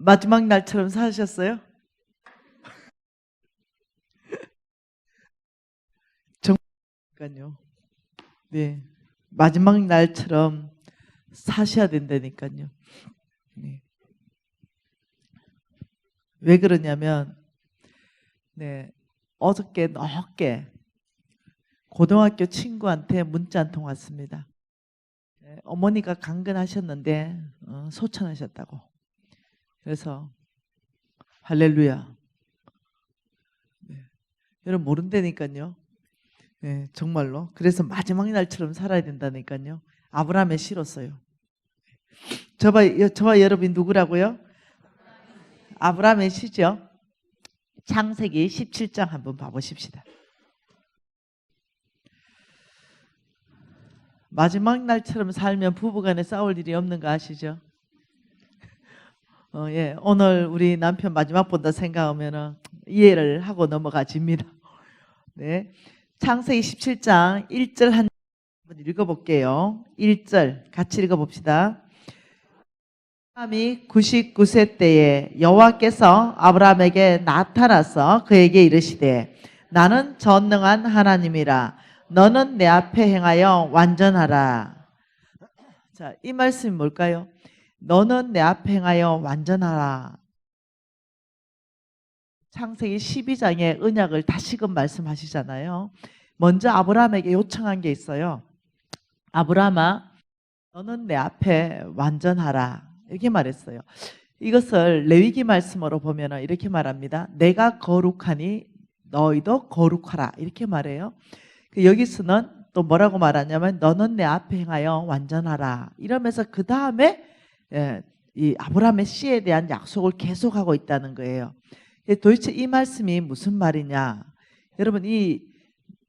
마지막 날처럼 사셨어요? 정말요. 네, 마지막 날처럼 사셔야 된다니까요. 네. 왜 그러냐면, 네, 어저께 늦게 고등학교 친구한테 문자 한 통 왔습니다. 네, 어머니가 강근하셨는데 소천하셨다고. 그래서 할렐루야. 네, 여러분 모른다니까요. 네, 정말로. 그래서 마지막 날처럼 살아야 된다니까요. 아브라함의 씨로서요. 저와 여러분이 누구라고요? 아브라함의 씨죠. 창세기 17장 한번 봐보십시다. 마지막 날처럼 살면 부부간에 싸울 일이 없는 거 아시죠? 예, 오늘 우리 남편 마지막 본다 생각하면 이해를 하고 넘어가집니다. 네, 창세기 17장 1절 한번 읽어볼게요. 1절 같이 읽어봅시다. 아브라함이 99세 때에 여호와께서 아브라함에게 나타나서 그에게 이르시되 나는 전능한 하나님이라 너는 내 앞에 행하여 완전하라. 자, 이 말씀이 뭘까요? 너는 내 앞에 행하여 완전하라. 창세기 12장의 언약을 다시금 말씀하시잖아요. 먼저 아브라함에게 요청한 게 있어요. 아브라함아, 너는 내 앞에 완전하라. 이렇게 말했어요. 이것을 레위기 말씀으로 보면 이렇게 말합니다. 내가 거룩하니 너희도 거룩하라. 이렇게 말해요. 여기서는 또 뭐라고 말하냐면 너는 내 앞에 행하여 완전하라. 이러면서 그 다음에 이 아브라함의 씨에 대한 약속을 계속하고 있다는 거예요. 도대체 이 말씀이 무슨 말이냐? 여러분,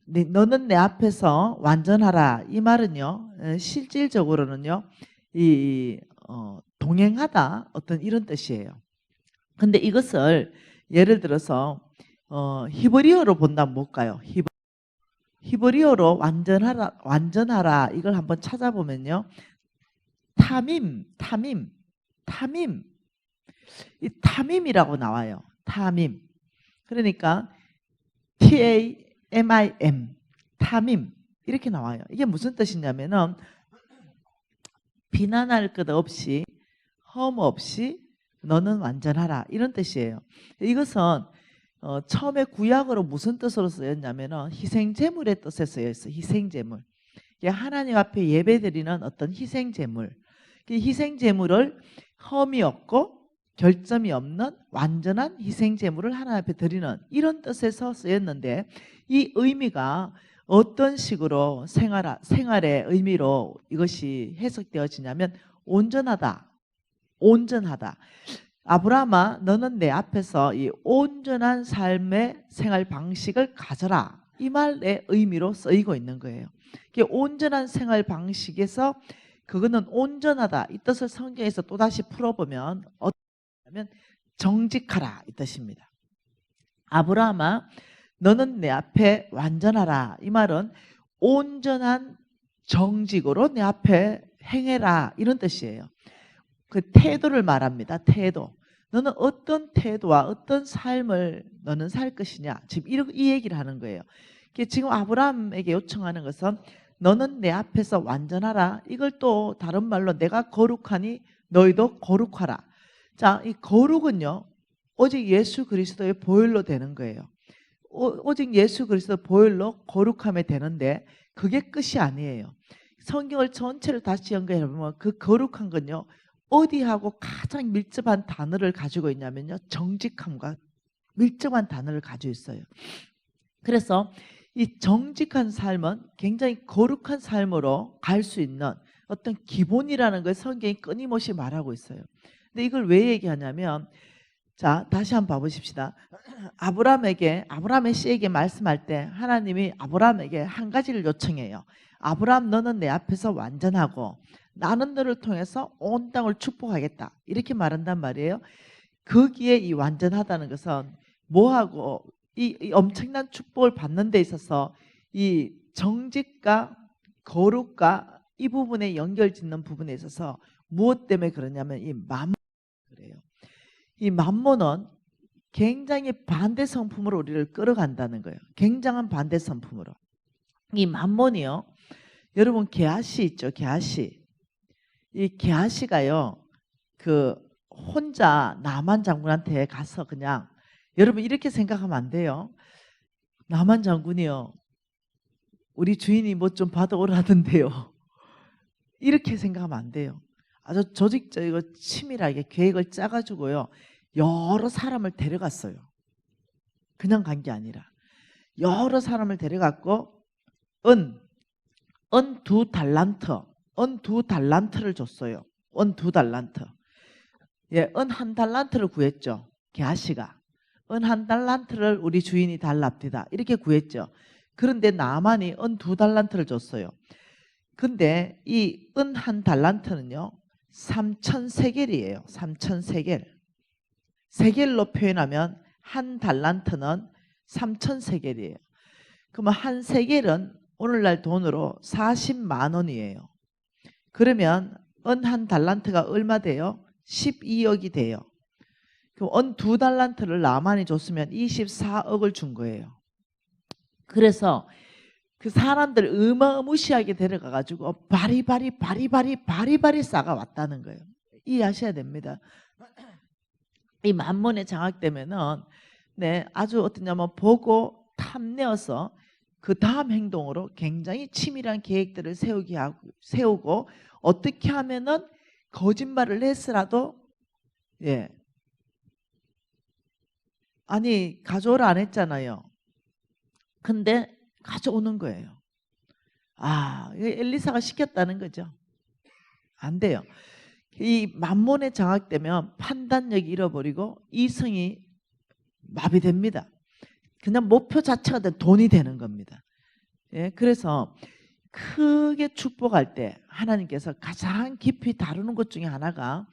너는 내 앞에서 완전하라. 이 말은요, 실질적으로는요, 동행하다 어떤 이런 뜻이에요. 근데 이것을 예를 들어서 히브리어로 본다면 뭘까요? 히브리어로 완전하라 이걸 한번 찾아보면요, 타밈 이 타밈이라고 나와요. 타밈. 그러니까 TAMIM 타밈 이렇게 나와요. 이게 무슨 뜻이냐면은 비난할 것 없이 험 없이 너는 완전하라 이런 뜻이에요. 이것은 처음에 구약으로 무슨 뜻으로 쓰였냐면은 희생제물의 뜻에 쓰였어요. 희생제물. 하나님 앞에 예배드리는 어떤 희생제물. 희생제물을 험이 없고 결점이 없는 완전한 희생제물을 하나님 앞에 드리는 이런 뜻에서 쓰였는데, 이 의미가 어떤 식으로 생활의 의미로 이것이 해석되어지냐면 온전하다. 아브라함아, 너는 내 앞에서 이 온전한 삶의 생활 방식을 가져라. 이 말의 의미로 쓰이고 있는 거예요. 온전한 생활 방식에서 그거는 온전하다. 이 뜻을 성경에서 또다시 풀어보면 어떻게 정직하라 이 뜻입니다. 아브라함아, 너는 내 앞에 완전하라. 이 말은 온전한 정직으로 내 앞에 행해라 이런 뜻이에요. 그 태도를 말합니다. 태도. 너는 어떤 태도와 어떤 삶을 너는 살 것이냐. 지금 이 얘기를 하는 거예요. 지금 아브라함에게 요청하는 것은 너는 내 앞에서 완전하라. 이걸 또 다른 말로 내가 거룩하니 너희도 거룩하라. 자, 이 거룩은요, 오직 예수 그리스도의 보혈로 되는 거예요. 오직 예수 그리스도 보혈로 거룩함에 되는데 그게 끝이 아니에요. 성경을 전체를 다시 연결해 보면 그 거룩한 건요, 어디하고 가장 밀접한 단어를 가지고 있냐면요, 정직함과 밀접한 단어를 가지고 있어요. 그래서 이 정직한 삶은 굉장히 거룩한 삶으로 갈 수 있는 어떤 기본이라는 걸 성경이 끊임없이 말하고 있어요. 근데 이걸 왜 얘기하냐면, 자, 다시 한번 봐보십시다. 아브라함의 씨에게 말씀할 때 하나님이 아브라함에게 한 가지를 요청해요. 아브라함, 너는 내 앞에서 완전하고 나는 너를 통해서 온 땅을 축복하겠다. 이렇게 말한단 말이에요. 거기에 이 완전하다는 것은 뭐하고 이 엄청난 축복을 받는 데 있어서 이 정직과 거룩과 이 부분에 연결짓는 부분에 있어서 무엇 때문에 그러냐면 이 마음 그래요. 이 만몬은 굉장히 반대 성품으로 우리를 끌어간다는 거예요. 굉장한 반대 성품으로. 이 만몬이요. 여러분 게하시 있죠. 게하시. 이 게하시가요. 그 혼자 나만 장군한테 가서 그냥 여러분 이렇게 생각하면 안 돼요. 나만 장군이요. 우리 주인이 뭐 좀 받아오라던데요. 이렇게 생각하면 안 돼요. 아주 조직적이고 치밀하게 계획을 짜가지고요. 여러 사람을 데려갔어요. 그냥 간 게 아니라. 여러 사람을 데려갔고 은 2달란트를 줬어요. 은 2달란트. 예, 은 1달란트를 구했죠. 게하시가. 은 1달란트를 우리 주인이 달랍디다. 이렇게 구했죠. 그런데 나만이 은 2달란트를 줬어요. 근데 이 은 1달란트는요. 3,000세겔이에요. 3,000세겔. 세겔로 표현하면 1달란트는 3,000세겔이에요. 그러면 1세겔은 오늘날 돈으로 40만 원이에요. 그러면 은 1달란트가 얼마 돼요? 12억이 돼요. 그럼 은 2달란트를 나만이 줬으면 24억을 준 거예요. 그래서 그 사람들 어마무시하게 데려가가지고 바리바리 싸가 왔다는 거예요. 이해하셔야 됩니다. 이 만몬에 장악되면은 네, 아주 어떠냐면 보고 탐내어서 그 다음 행동으로 굉장히 치밀한 계획들을 세우고 어떻게 하면은 거짓말을 했으라도 예. 아니 가져오라 안 했잖아요. 근데 가져오는 거예요. 아, 엘리사가 시켰다는 거죠. 안 돼요. 이 만몬에 장악되면 판단력이 잃어버리고 이성이 마비됩니다. 그냥 목표 자체가 돈이 되는 겁니다. 예, 그래서 크게 축복할 때 하나님께서 가장 깊이 다루는 것 중에 하나가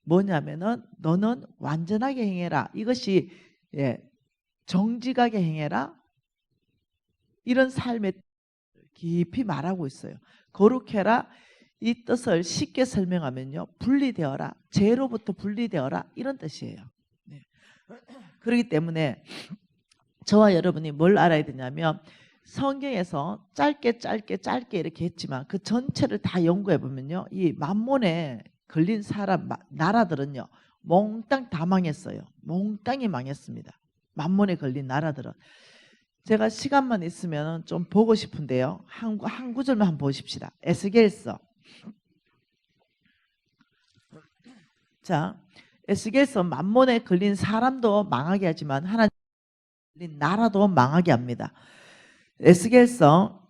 뭐냐면은 너는 완전하게 행해라. 이것이 예, 정직하게 행해라. 이런 삶에 깊이 말하고 있어요. 거룩해라. 이 뜻을 쉽게 설명하면요. 분리되어라. 죄로부터 분리되어라. 이런 뜻이에요. 네. 그렇기 때문에 저와 여러분이 뭘 알아야 되냐면 성경에서 짧게 이렇게 했지만 그 전체를 다 연구해 보면요. 이 만몬에 걸린 사람 나라들은요. 몽땅 다 망했어요. 몽땅이 망했습니다. 만몬에 걸린 나라들은. 제가 시간만 있으면 좀 보고 싶은데요. 한 구절만 한번 보십시다. 에스겔서. 자, 에스겔서 만몬에 걸린 사람도 망하게 하지만 하나님 걸린 나라도 망하게 합니다. 에스겔서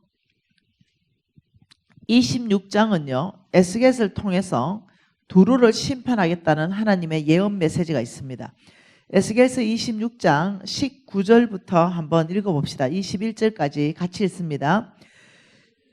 26장은요. 에스겔을 통해서 두루를 심판하겠다는 하나님의 예언 메시지가 있습니다. 에스겔서 26장 19절부터 한번 읽어봅시다. 21절까지 같이 읽습니다.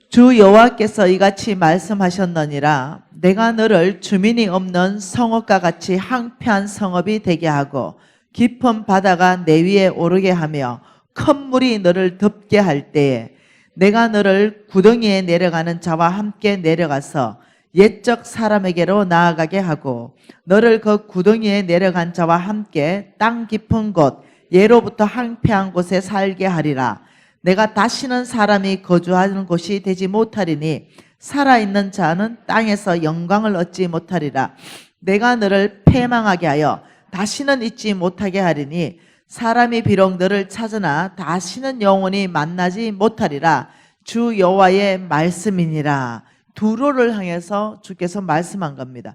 주 여호와께서 이같이 말씀하셨느니라. 내가 너를 주민이 없는 성읍과 같이 황폐한 성읍이 되게 하고 깊은 바다가 내 위에 오르게 하며 큰 물이 너를 덮게 할 때에 내가 너를 구덩이에 내려가는 자와 함께 내려가서 옛적 사람에게로 나아가게 하고 너를 그 구덩이에 내려간 자와 함께 땅 깊은 곳 예로부터 황폐한 곳에 살게 하리라. 내가 다시는 사람이 거주하는 곳이 되지 못하리니 살아있는 자는 땅에서 영광을 얻지 못하리라. 내가 너를 패망하게 하여 다시는 잊지 못하게 하리니 사람이 비록 너를 찾으나 다시는 영원히 만나지 못하리라. 주 여호와의 말씀이니라. 두로를 향해서 주께서 말씀한 겁니다.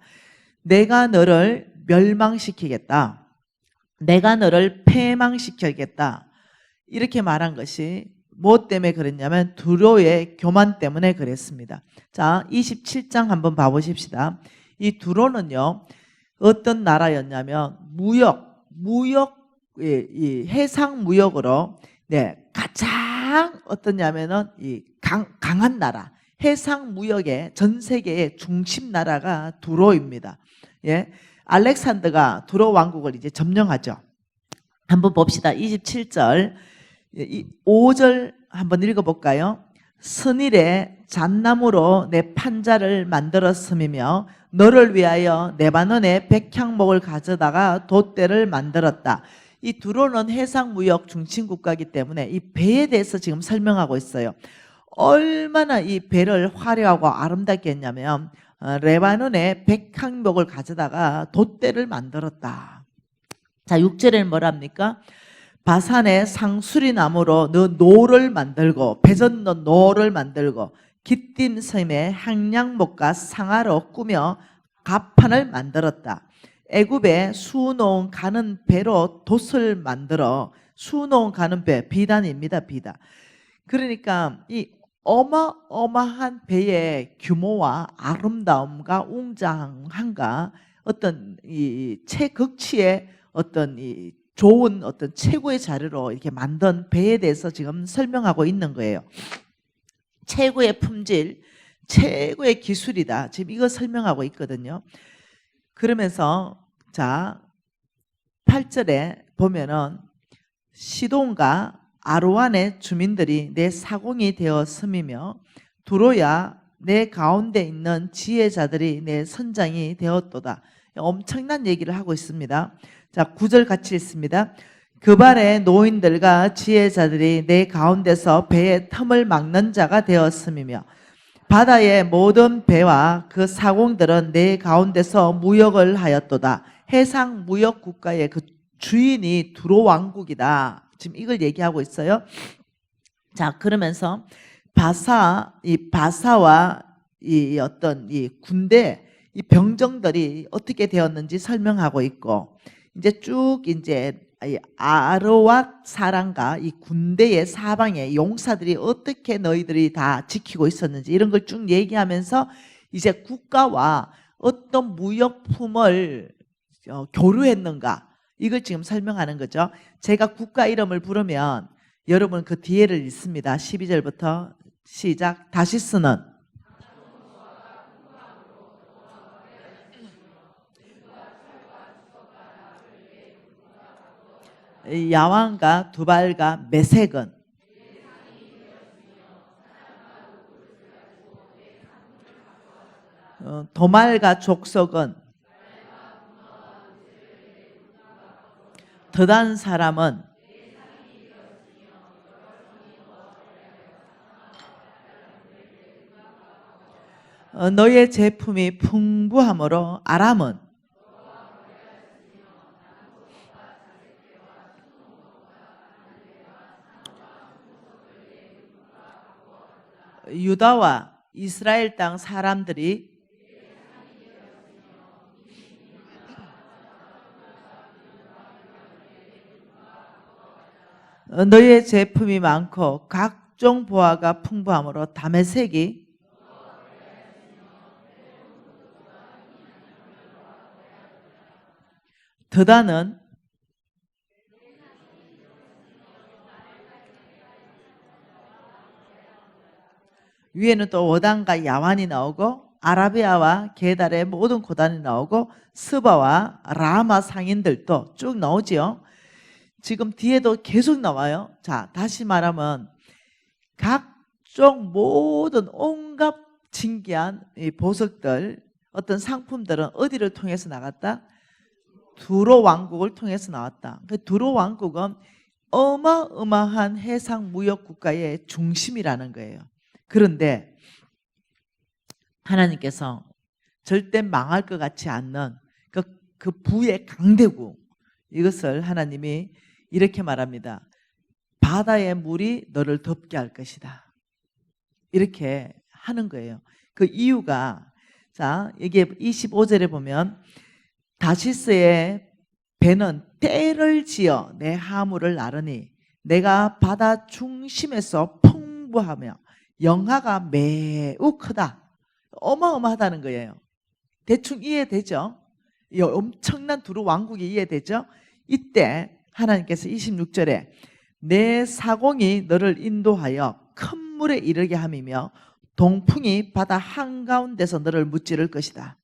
내가 너를 멸망시키겠다. 내가 너를 패망시키겠다. 이렇게 말한 것이 뭐 때문에 그랬냐면 두로의 교만 때문에 그랬습니다. 자, 27장 한번 봐보십시다. 이 두로는요, 어떤 나라였냐면 이 해상 무역으로 가장 어떠냐면은 이 강한 나라. 해상 무역의 전 세계의 중심 나라가 두로입니다. 예, 알렉산더가 두로 왕국을 이제 점령하죠. 한번 봅시다. 27절, 5절 한번 읽어볼까요? 선일의 잣나무로 내 판자를 만들었음이며 너를 위하여 레바논의 백향목을 가져다가 돛대를 만들었다. 이 두로는 해상무역 중심국가이기 때문에 이 배에 대해서 지금 설명하고 있어요. 얼마나 이 배를 화려하고 아름답게 했냐면 레바논의 백향목을 가져다가 돛대를 만들었다. 자, 6절에는 뭐랍니까? 바산의 상수리 나무로 너 노를 만들고 배전너 노를 만들고 기띔 섬의 향량목과 상아로 꾸며 갑판을 만들었다. 애굽에 수놓은 가는 배로 돛을 만들어 수놓은 가는 배, 비단입니다. 비단. 그러니까 이 어마어마한 배의 규모와 아름다움과 웅장함과 어떤 이 최극치의 어떤 이 좋은 어떤 최고의 자료로 이렇게 만든 배에 대해서 지금 설명하고 있는 거예요. 최고의 품질, 최고의 기술이다. 지금 이거 설명하고 있거든요. 그러면서 자 8절에 보면은 시돈과 아로안의 주민들이 내 사공이 되었음이며 두로야 내 가운데 있는 지혜자들이 내 선장이 되었도다. 엄청난 얘기를 하고 있습니다. 자 9절 같이 읽습니다. 그발의 노인들과 지혜자들이 내 가운데서 배의 틈을 막는 자가 되었음이며 바다의 모든 배와 그 사공들은 내 가운데서 무역을 하였도다. 해상 무역 국가의 그 주인이 두로 왕국이다. 지금 이걸 얘기하고 있어요. 자, 그러면서 바사와 이 어떤 이 군대, 이 병정들이 어떻게 되었는지 설명하고 있고, 이제 쭉 이제 아르와 사람과 이 군대의 사방에 용사들이 어떻게 너희들이 다 지키고 있었는지 이런 걸 쭉 얘기하면서 이제 국가와 어떤 무역품을 교류했는가 이걸 지금 설명하는 거죠. 제가 국가 이름을 부르면 여러분 그 뒤에를 읽습니다. 12절부터 시작. 다시스는 야완과 두발과 메색은 도말과 족속은 더단 사람은 너의 제품이 풍부함으로 아람은 유다와 이스라엘 땅 사람들이 너의 제품이 많고 각종 보화가 풍부함으로 다메섹이 드다는 위에는 또 워단과 야완이 나오고 아라비아와 게달의 모든 고단이 나오고 스바와 라마 상인들도 쭉 나오지요. 지금 뒤에도 계속 나와요. 자, 다시 말하면 각종 모든 온갖 신기한 이 보석들, 어떤 상품들은 어디를 통해서 나갔다? 두로 왕국을 통해서 나왔다. 그 두로 왕국은 어마어마한 해상 무역 국가의 중심이라는 거예요. 그런데 하나님께서 절대 망할 것 같지 않는 그 부의 강대국, 이것을 하나님이 이렇게 말합니다. 바다의 물이 너를 덮게 할 것이다. 이렇게 하는 거예요. 그 이유가 자, 이게 25절에 보면 다시스의 배는 때를 지어 내 하물을 나르니 내가 바다 중심에서 풍부하며 영하가 매우 크다. 어마어마하다는 거예요. 대충 이해되죠? 이 엄청난 두루 왕국이 이해되죠? 이때 하나님께서 26절에 내 사공이 너를 인도하여 큰 물에 이르게 함이며 동풍이 바다 한가운데서 너를 무찌를 것이다.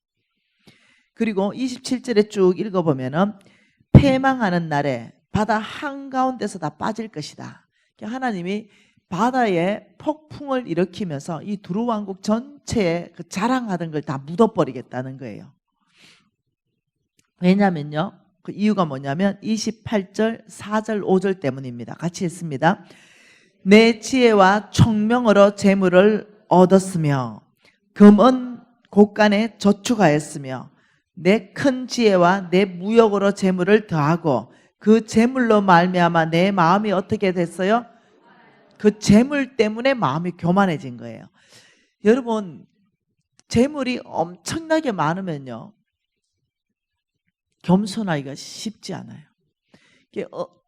그리고 27절에 쭉 읽어보면은 패망하는 날에 바다 한가운데서 다 빠질 것이다. 하나님이 바다에 폭풍을 일으키면서 이 두루 왕국 전체에 그 자랑하던 걸 다 묻어버리겠다는 거예요. 왜냐면요, 그 이유가 뭐냐면 28절, 4절, 5절 때문입니다. 같이 읽습니다. 내 지혜와 총명으로 재물을 얻었으며 금은 곳간에 저축하였으며 내 큰 지혜와 내 무역으로 재물을 더하고 그 재물로 말미암아 내 마음이 어떻게 됐어요? 그 재물 때문에 마음이 교만해진 거예요. 여러분, 재물이 엄청나게 많으면요, 겸손하기가 쉽지 않아요.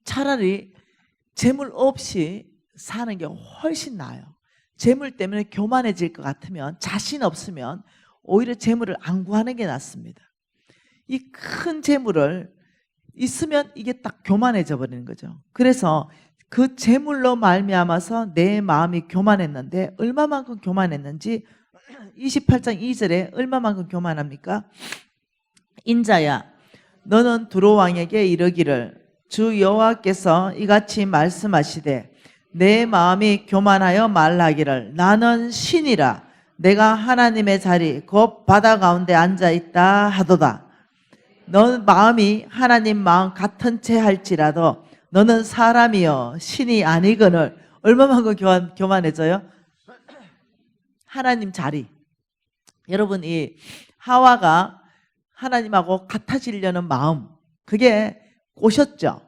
차라리 재물 없이 사는 게 훨씬 나아요. 재물 때문에 교만해질 것 같으면, 자신 없으면 오히려 재물을 안 구하는 게 낫습니다. 이 큰 재물을 있으면 이게 딱 교만해져 버리는 거죠. 그래서 그 재물로 말미암아서 내 마음이 교만했는데 얼마만큼 교만했는지 28장 2절에 얼마만큼 교만합니까? 인자야, 너는 두로 왕에게 이르기를 주 여호와께서 이같이 말씀하시되 내 마음이 교만하여 말하기를 나는 신이라 내가 하나님의 자리 곧 바다 가운데 앉아있다 하도다. 너 마음이 하나님 마음 같은 채 할지라도 너는 사람이여 신이 아니거늘. 얼마만큼 교만해져요? 하나님 자리. 여러분, 이 하와가 하나님하고 같아지려는 마음, 그게 꼬셨죠.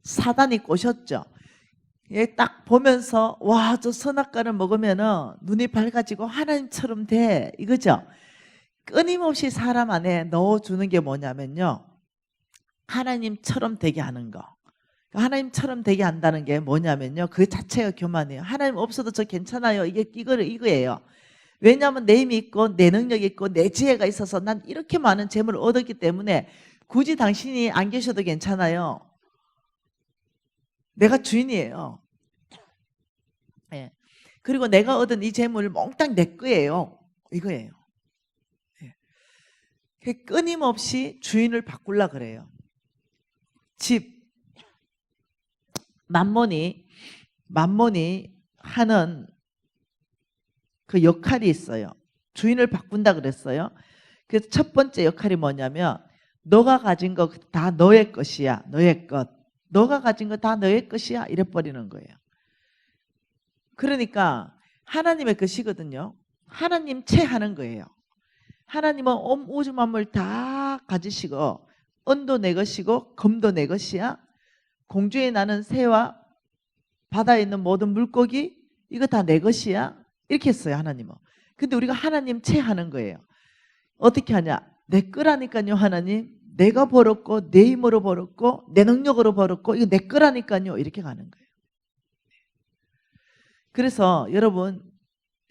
사단이 꼬셨죠. 딱 보면서 와, 저 선악과를 먹으면 눈이 밝아지고 하나님처럼 돼, 이거죠. 끊임없이 사람 안에 넣어주는 게 뭐냐면요, 하나님처럼 되게 하는 거. 하나님처럼 되게 한다는 게 뭐냐면요, 그 자체가 교만이에요. 하나님 없어도 저 괜찮아요, 이거예요. 왜냐하면 내 힘이 있고 내 능력이 있고 내 지혜가 있어서 난 이렇게 많은 재물을 얻었기 때문에 굳이 당신이 안 계셔도 괜찮아요. 내가 주인이에요. 예. 그리고 내가 얻은 이 재물을 몽땅 내 거예요, 이거예요. 예. 끊임없이 주인을 바꾸려고 그래요. 집, 만몬이 하는 그 역할이 있어요. 주인을 바꾼다 그랬어요. 그래서 첫 번째 역할이 뭐냐면 너가 가진 거 다 너의 것이야. 너의 것. 너가 가진 거 다 너의 것이야. 이래버리는 거예요. 그러니까 하나님의 것이거든요. 하나님 채 하는 거예요. 하나님은 온 우주 만물 다 가지시고 은도 내 것이고 금도 내 것이야. 공중에 나는 새와 바다에 있는 모든 물고기 이거 다 내 것이야. 이렇게 했어요, 하나님은. 근데 우리가 하나님 채 하는 거예요. 어떻게 하냐? 내 거라니까요, 하나님. 내가 벌었고 내 힘으로 벌었고 내 능력으로 벌었고 이거 내 거라니까요. 이렇게 가는 거예요. 그래서 여러분,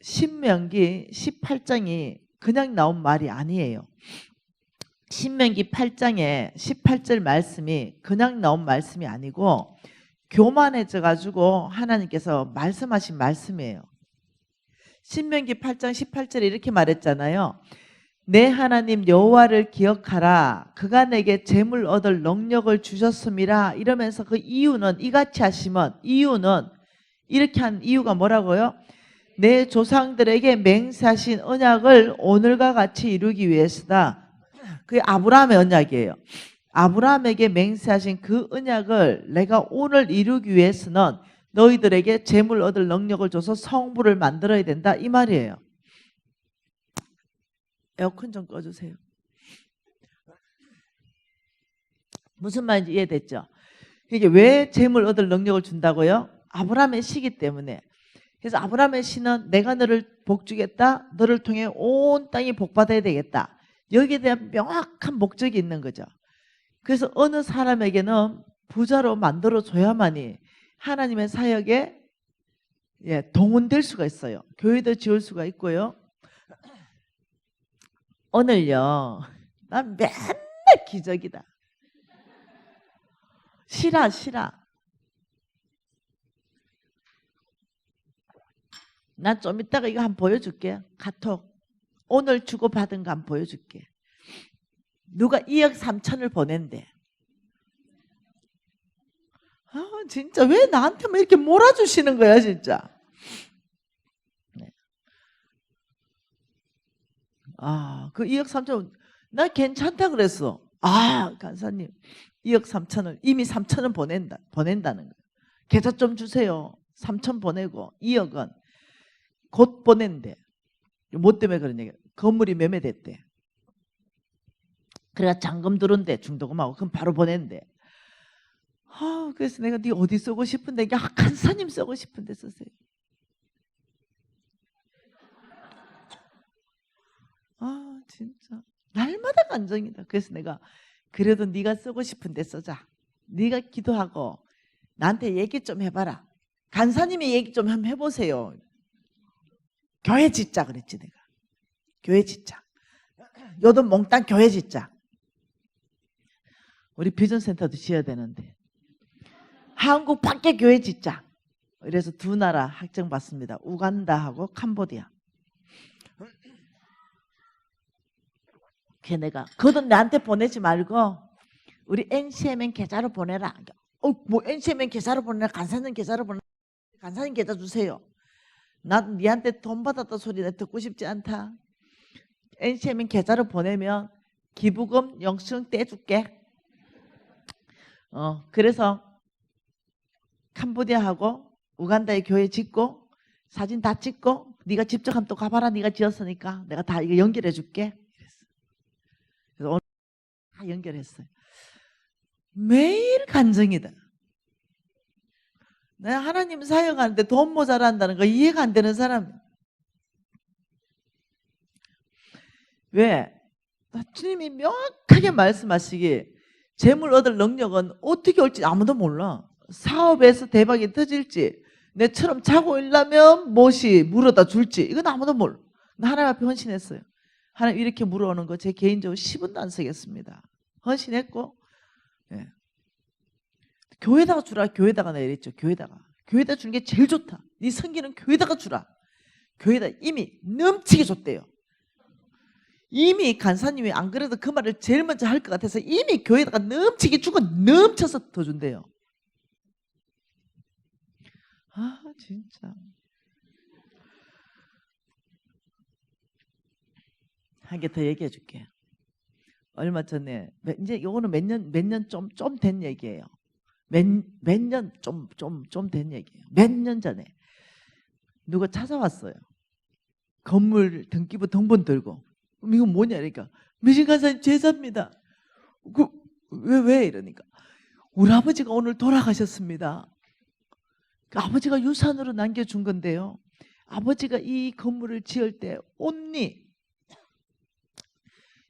신명기 18장이 그냥 나온 말이 아니에요. 신명기 8장에 18절 말씀이 그냥 나온 말씀이 아니고 교만해져 가지고 하나님께서 말씀하신 말씀이에요. 신명기 8장 18절에 이렇게 말했잖아요. 내 하나님 여호와를 기억하라. 그가 내게 재물 얻을 능력을 주셨음이라. 이러면서 그 이유는, 이같이 하시면 이유는, 이렇게 한 이유가 뭐라고요? 내 조상들에게 맹세하신 언약을 오늘과 같이 이루기 위해서다. 그게 아브라함의 언약이에요. 아브라함에게 맹세하신 그 언약을 내가 오늘 이루기 위해서는 너희들에게 재물 얻을 능력을 줘서 성부를 만들어야 된다, 이 말이에요. 에어컨 좀 꺼주세요. 무슨 말인지 이해됐죠? 이게 왜 재물 얻을 능력을 준다고요? 아브라함의 시기 때문에. 그래서 아브라함의 시는 내가 너를 복주겠다, 너를 통해 온 땅이 복받아야 되겠다, 여기에 대한 명확한 목적이 있는 거죠. 그래서 어느 사람에게는 부자로 만들어줘야만이 하나님의 사역에 동원될 수가 있어요. 교회도 지을 수가 있고요. 오늘요, 난 맨날 기적이다. 싫어. 난 좀 이따가 이거 한번 보여줄게. 카톡. 오늘 주고받은 거 한번 보여줄게. 누가 2억 3천을 보낸대. 진짜 왜 나한테만 이렇게 몰아주시는 거야, 진짜. 그 2억 3천 나 괜찮다 그랬어. 간사님 2억 3천을 이미 3천은 보낸다는 거예요. 계좌 좀 주세요. 3천 보내고 2억은 곧 보낸대. 뭐 때문에 그러냐. 건물이 매매됐대. 그래가 잔금 들은데 중도금하고 그럼 바로 보낸대. 그래서 내가 네 어디 쓰고 싶은데 간사님 쓰고 싶은데 쓰세요. 진짜 날마다 간정이다. 그래서 내가 그래도 네가 쓰고 싶은데 쓰자. 네가 기도하고 나한테 얘기 좀 해봐라. 간사님이 얘기 좀 한번 해보세요. 교회 짓자 그랬지 내가. 교회 짓자. 요돈 몽땅 교회 짓자. 우리 비전센터도 지어야 되는데 한국 밖에 교회 짓자. 그래서 두 나라 확정 받습니다. 우간다하고 캄보디아. 걔네가 그돈 나한테 보내지 말고 우리 NCMN 계좌로 보내라. 뭐 NCMN 계좌로 보내라. 간사님 계좌로 보내라. 간사님 계좌 주세요. 난 니한테 돈 받았다 소리 내 듣고 싶지 않다. NCMN 계좌로 보내면 기부금 영수증 떼줄게. 그래서 캄보디아하고 우간다에 교회 짓고 사진 다 찍고 네가 직접 한번 또 가봐라. 네가 지었으니까 내가 다 이거 연결해 줄게. 그래서 오늘 다 연결했어요. 매일 간증이다. 내가 하나님 사역하는데 돈 모자란다는 거 이해가 안 되는 사람. 왜? 주님이 명확하게 말씀하시기 재물 얻을 능력은 어떻게 올지 아무도 몰라. 사업에서 대박이 터질지 내처럼 자고 일라면 무엇이 물어다 줄지 이건 아무도 몰라. 하나님 앞에 헌신했어요. 하나님 이렇게 물어오는 거 제 개인적으로 10원도 안 쓰겠습니다. 헌신했고 교회다가 주라. 교회다가 내가 이랬죠. 교회다 주는 게 제일 좋다. 네 성기는 교회다가 주라. 교회다 이미 넘치게 줬대요. 이미 간사님이 안 그래도 그 말을 제일 먼저 할 것 같아서 이미 교회다가 넘치게 주고 넘쳐서 더 준대요. 진짜. 한 개 더 얘기해 줄게. 얼마 전에 이제 요거는 몇 년 좀 된 얘기예요. 몇 년 좀 된 얘기예요. 몇 년 전에 누가 찾아왔어요. 건물 등기부 등본 들고. 그럼 이거 뭐냐 그러니까 미신 간사님 제자입니다. 왜 이러니까 우리 아버지가 오늘 돌아가셨습니다. 아버지가 유산으로 남겨준 건데요. 아버지가 이 건물을 지을 때 온리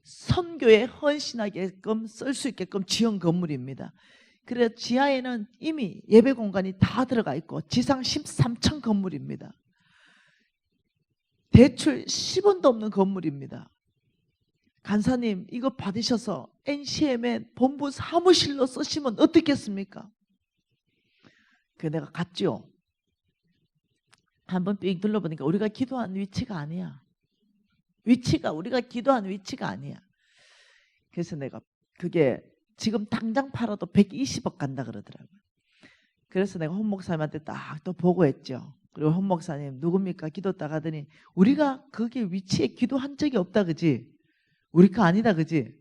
선교에 헌신하게끔 쓸 수 있게끔 지은 건물입니다. 그래서 지하에는 이미 예배 공간이 다 들어가 있고 지상 13층 건물입니다. 대출 10원도 없는 건물입니다. 간사님 이거 받으셔서 NCMN 본부 사무실로 쓰시면 어떻겠습니까? 그래서 내가 갔죠. 한번 삥 둘러보니까 우리가 기도한 위치가 아니야. 우리가 기도한 위치가 아니야. 그래서 내가 그게 지금 당장 팔아도 120억 간다 그러더라고요. 그래서 내가 홍 목사님한테 딱 또 보고했죠. 그리고 홍 목사님 누굽니까? 기도 딱 하더니 우리가 거기 위치에 기도한 적이 없다 그지? 우리 거 아니다 그지?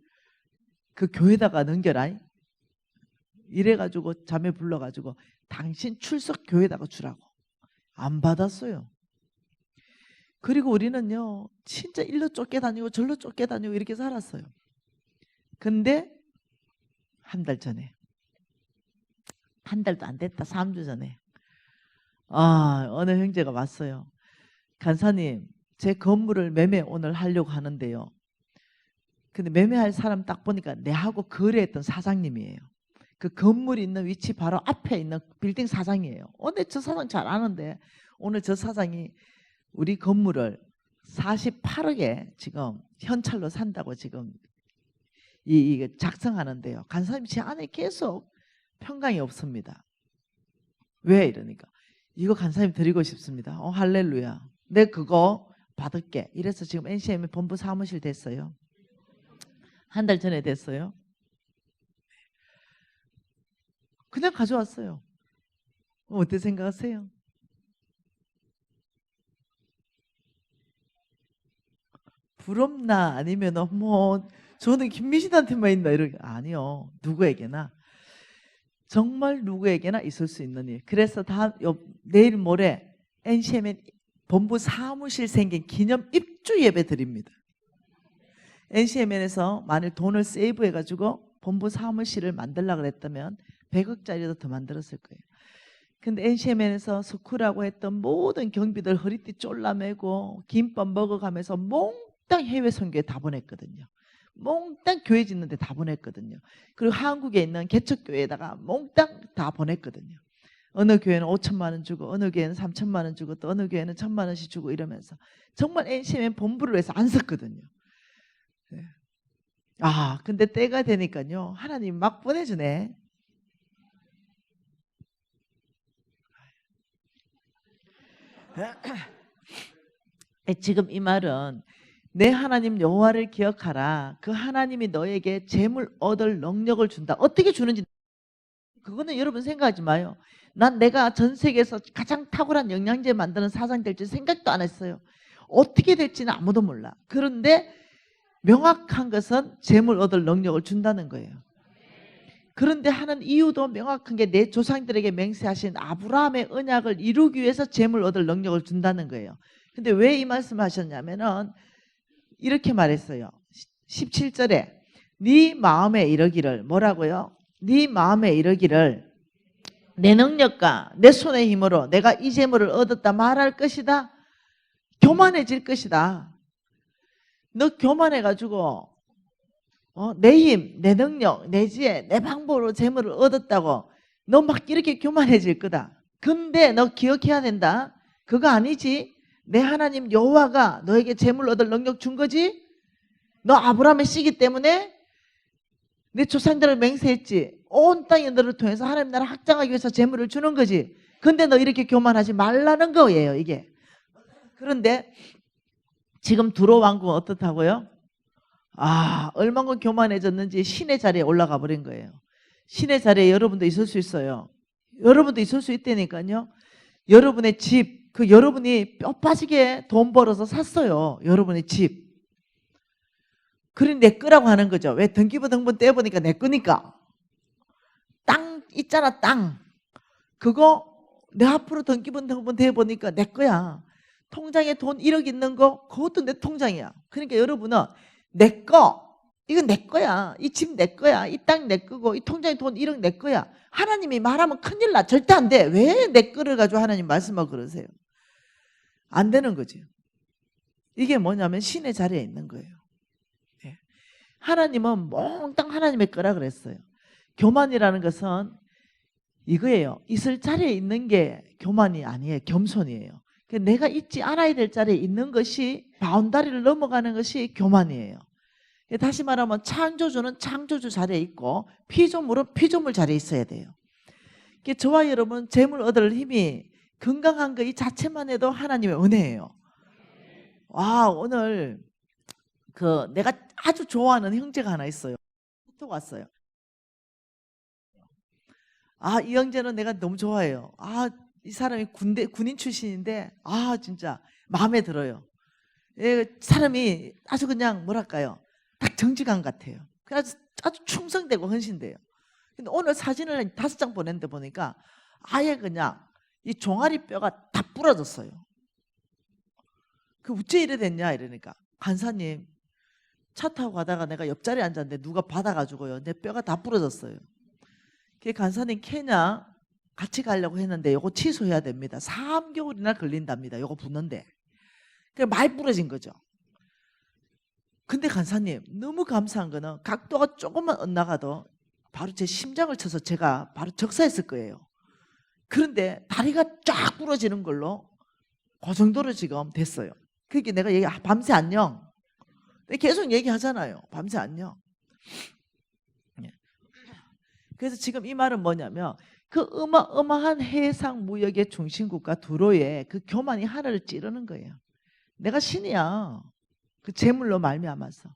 그 교회다가 넘겨라. 이래가지고 자매 불러가지고 당신 출석 교회다가 주라고. 안 받았어요. 그리고 우리는요 진짜 일로 쫓겨다니고 절로 쫓겨다니고 이렇게 살았어요. 근데 한 달 전에 한 달도 안 됐다 3주 전에 어느 형제가 왔어요. 간사님 제 건물을 매매 오늘 하려고 하는데요. 근데 매매할 사람 딱 보니까 내하고 거래했던 사장님이에요. 그 건물 있는 위치 바로 앞에 있는 빌딩 사장이에요. 근데 저 사장 잘 아는데 오늘 저 사장이 우리 건물을 48억에 지금 현찰로 산다고 지금 이게 작성하는데요. 간사님 제 안에 계속 평강이 없습니다. 왜 이러니까 이거 간사님 드리고 싶습니다. 할렐루야. 내 그거 받을게. 이래서 지금 NCM 본부 사무실 됐어요. 한 달 전에 됐어요. 그냥 가져왔어요. 어떻게 생각하세요? 부럽나 아니면 뭐 저는 김미신한테만 있나 이런 게 아니요. 누구에게나 정말 누구에게나 있을 수 있는 일. 그래서 내일 모레 NCMN 본부 사무실 생긴 기념 입주 예배 드립니다. NCMN에서 만일 돈을 세이브해가지고 본부 사무실을 만들려고 그랬다면 100억짜리도 더 만들었을 거예요. 근데 NCMN에서 스쿨하고 했던 모든 경비들 허리띠 쫄라매고 김밥 먹어가면서 몽땅 해외 선교에 다 보냈거든요. 몽땅 교회 짓는데 다 보냈거든요. 그리고 한국에 있는 개척교회에다가 몽땅 다 보냈거든요. 어느 교회는 5천만 원 주고 어느 교회는 3천만 원 주고 또 어느 교회는 1,000만 원씩 주고 이러면서 정말 NCMN 본부를 해서 안 썼거든요. 네. 근데 때가 되니까요. 하나님 막 보내주네. 지금 이 말은 내 하나님 여호와를 기억하라. 그 하나님이 너에게 재물 얻을 능력을 준다. 어떻게 주는지 그거는 여러분 생각하지 마요. 난 내가 전 세계에서 가장 탁월한 영양제 만드는 사장 될지 생각도 안 했어요. 어떻게 될지는 아무도 몰라. 그런데 명확한 것은 재물 얻을 능력을 준다는 거예요. 그런데 하는 이유도 명확한 게 내 조상들에게 맹세하신 아브라함의 언약을 이루기 위해서 재물 얻을 능력을 준다는 거예요. 근데 왜 이 말씀을 하셨냐면은 이렇게 말했어요. 17절에 네 마음에 이르기를 뭐라고요? 네 마음에 이르기를 내 능력과 내 손의 힘으로 내가 이 재물을 얻었다 말할 것이다. 교만해질 것이다. 너 교만해가지고 내 힘, 내 능력, 내 지혜, 내 방법으로 재물을 얻었다고 너 막 이렇게 교만해질 거다. 근데 너 기억해야 된다. 그거 아니지. 내 하나님 여호와가 너에게 재물 얻을 능력 준 거지. 너 아브라함의 씨기 때문에 내 조상들을 맹세했지. 온 땅이 너를 통해서 하나님 나라 확장하기 위해서 재물을 주는 거지. 근데 너 이렇게 교만하지 말라는 거예요, 이게. 그런데 지금 두로 왕국은 어떻다고요? 얼마나 교만해졌는지 신의 자리에 올라가 버린 거예요. 신의 자리에 여러분도 있을 수 있어요. 여러분도 있을 수 있다니까요. 여러분의 집, 여러분이 뼈 빠지게 돈 벌어서 샀어요. 여러분의 집. 그러니 내 거라고 하는 거죠. 왜 등기부 등본 떼어보니까 내 거니까. 땅 있잖아, 땅. 그거 내 앞으로 등기부 등본 떼어보니까 내 거야. 통장에 돈 1억 있는 거 그것도 내 통장이야. 그러니까 여러분은 내 거, 이건 내 거야. 이 집 내 거야. 이 땅 내 거고 이 통장에 돈 1억 내 거야. 하나님이 말하면 큰일 나. 절대 안 돼. 왜 내 거를 가지고 하나님 말씀하고 그러세요? 안 되는 거지. 이게 뭐냐면 신의 자리에 있는 거예요. 네. 하나님은 몽땅 하나님의 거라 그랬어요. 교만이라는 것은 이거예요. 있을 자리에 있는 게 교만이 아니에요. 겸손이에요. 내가 있지 않아야 될 자리에 있는 것이 바운다리를 넘어가는 것이 교만이에요. 다시 말하면 창조주는 창조주 자리에 있고 피조물은 피조물 자리에 있어야 돼요. 저와 여러분 재물 얻을 힘이 건강한 거 이 자체만 해도 하나님의 은혜예요. 오늘 내가 아주 좋아하는 형제가 하나 있어요. 톡 왔어요. 이 형제는 내가 너무 좋아해요. 이 사람이 군인 출신인데 진짜 마음에 들어요. 사람이 아주 그냥 뭐랄까요, 딱 정직한 것 같아요. 그래서 아주 충성되고 헌신돼요. 근데 오늘 사진을 5장 보냈는데 보니까 아예 그냥 이 종아리 뼈가 다 부러졌어요. 어째 이래 됐냐 이러니까 간사님 차 타고 가다가 내가 옆자리에 앉았는데 누가 받아가지고요 내 뼈가 다 부러졌어요. 간사님 케냐 같이 가려고 했는데 요거 취소해야 됩니다. 3개월이나 걸린답니다. 요거 붙는데. 말 부러진 거죠. 근데 간사님 너무 감사한 거는 각도가 조금만 엇나가도 바로 제 심장을 쳐서 제가 바로 적사했을 거예요. 그런데 다리가 쫙 부러지는 걸로 그 정도로 지금 됐어요. 그게 내가 밤새 안녕. 계속 얘기하잖아요. 밤새 안녕. 그래서 지금 이 말은 뭐냐면 어마어마한 해상 무역의 중심국가 두로에 교만이 하늘을 찌르는 거예요. 내가 신이야. 재물로 말미암아서.